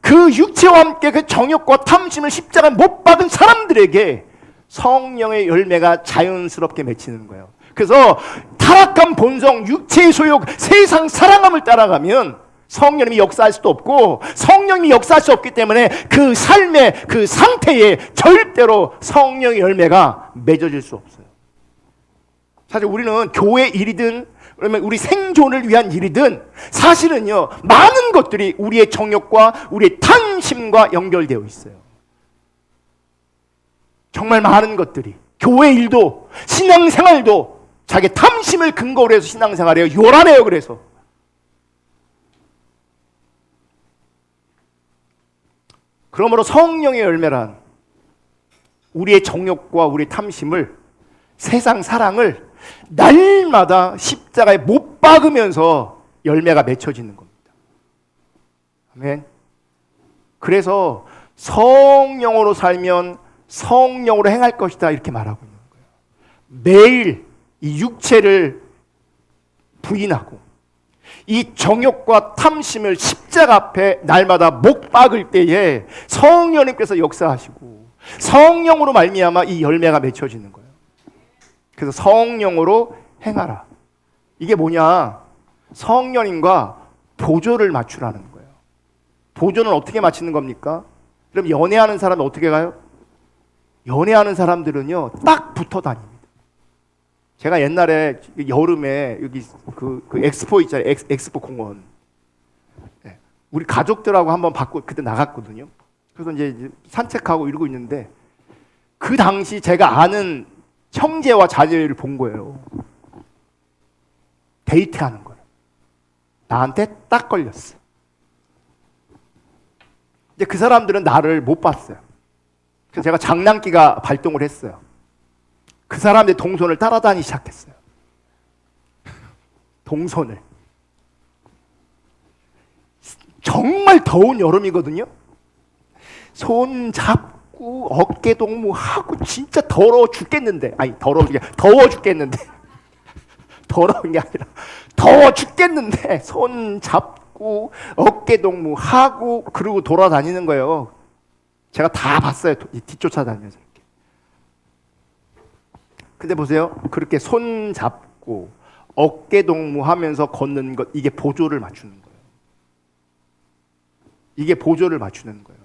그 육체와 함께 그 정욕과 탐심을 십자가에 못 박은 사람들에게 성령의 열매가 자연스럽게 맺히는 거예요. 그래서 타락한 본성, 육체의 소욕, 세상 사랑함을 따라가면 성령님이 역사할 수도 없고, 성령님이 역사할 수 없기 때문에 그 삶의 그 상태에 절대로 성령의 열매가 맺어질 수 없어요. 사실 우리는 교회 일이든 그러면 우리 생존을 위한 일이든 사실은요, 많은 것들이 우리의 정욕과 우리의 탐심과 연결되어 있어요. 정말 많은 것들이, 교회 일도 신앙생활도 자기 탐심을 근거로 해서 신앙생활해요. 요란해요. 그래서 그러므로 성령의 열매란 우리의 정욕과 우리의 탐심을, 세상 사랑을 날마다 십자가에 못 박으면서 열매가 맺혀지는 겁니다. 아멘. 그래서 성령으로 살면 성령으로 행할 것이다, 이렇게 말하고 있는 거예요. 매일 이 육체를 부인하고 이 정욕과 탐심을 십자가 앞에 날마다 못 박을 때에 성령님께서 역사하시고 성령으로 말미암아 이 열매가 맺혀지는 거예요. 그래서 성령으로 행하라. 이게 뭐냐? 성령님과 보조를 맞추라는 거예요. 보조는 어떻게 맞추는 겁니까? 그럼 연애하는 사람은 어떻게 가요? 연애하는 사람들은요, 딱 붙어 다닙니다. 제가 옛날에 여름에 여기 그 엑스포 있잖아요. 엑스포 공원. 우리 가족들하고 한번 그때 나갔거든요. 그래서 이제 산책하고 이러고 있는데 그 당시 제가 아는 형제와 자제를 본 거예요. 데이트하는 거예요. 나한테 딱 걸렸어. 이제 그 사람들은 나를 못 봤어요. 그래서 제가 장난기가 발동을 했어요. 그 사람의 동선을 따라다니기 시작했어요. 동선을. 정말 더운 여름이거든요. 손 잡고 어깨 동무하고 진짜 더러워 죽겠는데, 더워 죽겠는데 더러운 게 아니라 더워 죽겠는데 손 잡고 어깨 동무하고 그러고 돌아다니는 거예요. 제가 다 봤어요. 뒤쫓아다니면서. 근데 보세요. 그렇게 손 잡고 어깨 동무하면서 걷는 것, 이게 보조를 맞추는 거예요. 이게 보조를 맞추는 거예요.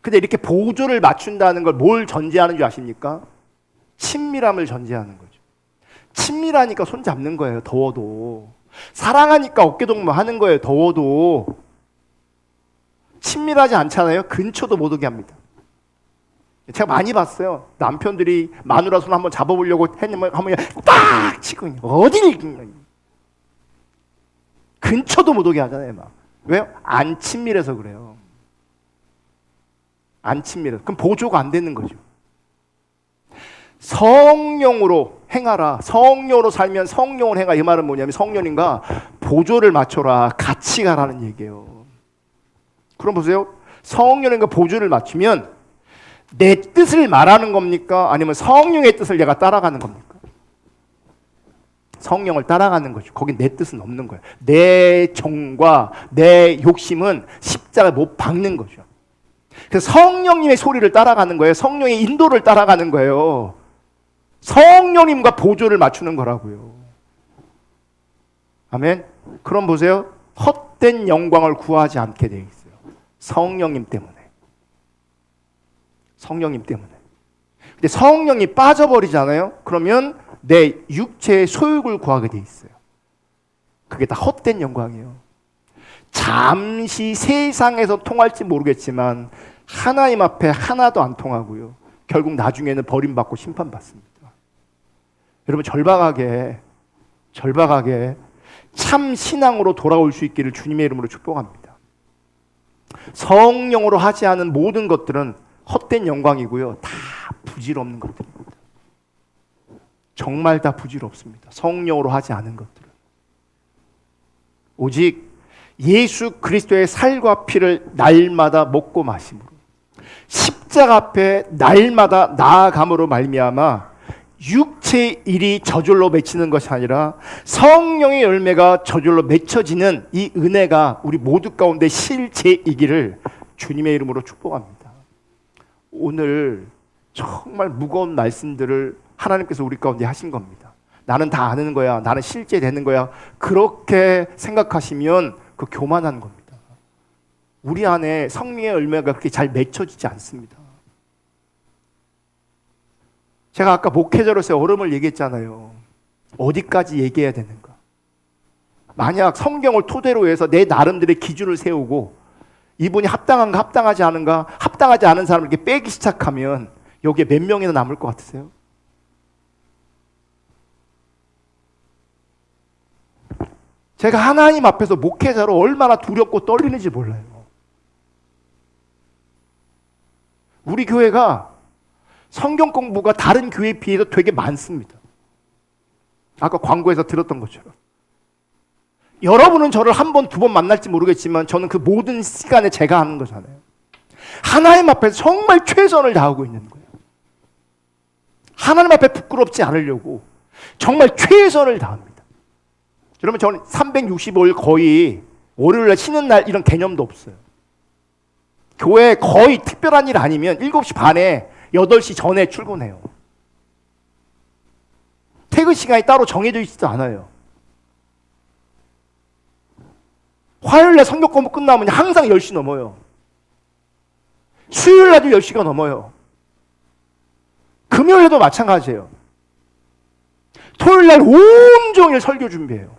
근데 이렇게 보조를 맞춘다는 걸 뭘 전제하는 줄 아십니까? 친밀함을 전제하는 거죠. 친밀하니까 손 잡는 거예요. 더워도. 사랑하니까 어깨 동무하는 거예요. 더워도. 친밀하지 않잖아요. 근처도 못 오게 합니다. 제가 많이 봤어요. 남편들이 마누라 손 한번 잡아보려고 했는데 한번 딱 치고 어딜 근처도 못 오게 하잖아요. 막. 왜요? 안 친밀해서 그래요. 안 친밀해서. 그럼 보조가 안 되는 거죠. 성령으로 행하라. 성령으로 살면 성령을 행하. 이 말은 뭐냐면 성령님과 보조를 맞춰라. 같이 가라는 얘기예요. 그럼 보세요. 성령님과 보조를 맞추면 내 뜻을 말하는 겁니까? 아니면 성령의 뜻을 내가 따라가는 겁니까? 성령을 따라가는 거죠. 거긴 내 뜻은 없는 거예요. 내 정과 내 욕심은 십자가에 못 박는 거죠. 그래서 성령님의 소리를 따라가는 거예요. 성령의 인도를 따라가는 거예요. 성령님과 보조를 맞추는 거라고요. 아멘. 그럼 보세요. 헛된 영광을 구하지 않게 돼 있어요. 성령님 때문에. 성령님 때문에. 근데 성령이 빠져버리잖아요. 그러면 내 육체의 소욕을 구하게 돼 있어요. 그게 다 헛된 영광이에요. 잠시 세상에서 통할지 모르겠지만 하나님 앞에 하나도 안 통하고요. 결국 나중에는 버림받고 심판받습니다. 여러분 절박하게 참 신앙으로 돌아올 수 있기를 주님의 이름으로 축복합니다. 성령으로 하지 않은 모든 것들은 헛된 영광이고요. 다 부질없는 것들입니다. 정말 다 부질없습니다. 성령으로 하지 않은 것들은. 오직 예수 그리스도의 살과 피를 날마다 먹고 마심으로 십자가 앞에 날마다 나아감으로 말미암아 육체의 일이 저절로 맺히는 것이 아니라 성령의 열매가 저절로 맺혀지는 이 은혜가 우리 모두 가운데 실제이기를 주님의 이름으로 축복합니다. 오늘 정말 무거운 말씀들을 하나님께서 우리 가운데 하신 겁니다. 나는 다 아는 거야. 나는 실제 되는 거야. 그렇게 생각하시면 그 교만한 겁니다. 우리 안에 성령의 열매가 그렇게 잘 맺혀지지 않습니다. 제가 아까 목회자로서의 어려움을 얘기했잖아요. 어디까지 얘기해야 되는가? 만약 성경을 토대로 해서 내 나름대로의 기준을 세우고 이분이 합당한가 합당하지 않은가, 합당하지 않은 사람을 이렇게 빼기 시작하면 여기에 몇 명이나 남을 것 같으세요? 제가 하나님 앞에서 목회자로 얼마나 두렵고 떨리는지 몰라요. 우리 교회가 성경 공부가 다른 교회에 비해서 되게 많습니다. 아까 광고에서 들었던 것처럼. 여러분은 저를 한 번, 두 번 만날지 모르겠지만 저는 그 모든 시간에 제가 하는 거잖아요. 하나님 앞에서 정말 최선을 다하고 있는 거예요. 하나님 앞에 부끄럽지 않으려고 정말 최선을 다합니다. 여러분 저는 365일 거의 월요일에 쉬는 날 이런 개념도 없어요. 교회 거의 특별한 일 아니면 7시 반에 8시 전에 출근해요. 퇴근 시간이 따로 정해져 있지도 않아요. 화요일에 성경 공부 끝나면 항상 10시 넘어요. 수요일날도 10시가 넘어요. 금요일에도 마찬가지예요. 토요일날 온종일 설교 준비해요.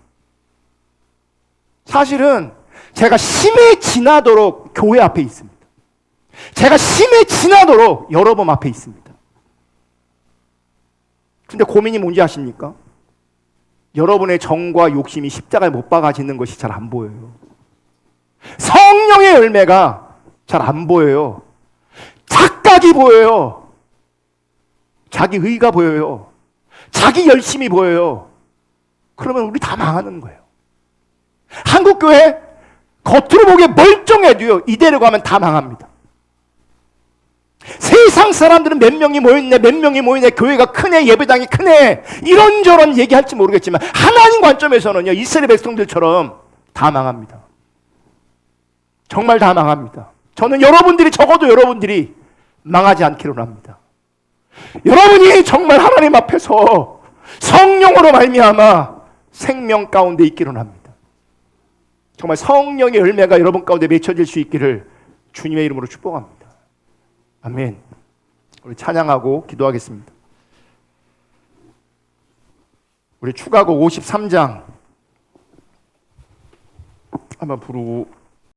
사실은 제가 심해지나도록 교회 앞에 있습니다. 제가 심해지나도록 여러분 앞에 있습니다. 근데 고민이 뭔지 아십니까? 여러분의 정과 욕심이 십자가에 못 박아지는 것이 잘 안 보여요. 성령의 열매가 잘 안 보여요. 착각이 보여요. 자기 의가 보여요. 자기 열심이 보여요. 그러면 우리 다 망하는 거예요. 한국교회 겉으로 보기에 멀쩡해도요, 이대로 가면 다 망합니다. 세상 사람들은 몇 명이 모였네, 몇 명이 모였네, 교회가 크네, 예배당이 크네, 이런저런 얘기할지 모르겠지만 하나님 관점에서는요, 이스라엘 백성들처럼 다 망합니다. 정말 다 망합니다. 저는 여러분들이, 적어도 여러분들이 망하지 않기를 합니다. 여러분이 정말 하나님 앞에서 성령으로 말미암아 생명 가운데 있기를 합니다. 정말 성령의 열매가 여러분 가운데 맺혀질 수 있기를 주님의 이름으로 축복합니다. 아멘. 우리 찬양하고 기도하겠습니다. 우리 추가곡 53장 한번 부르고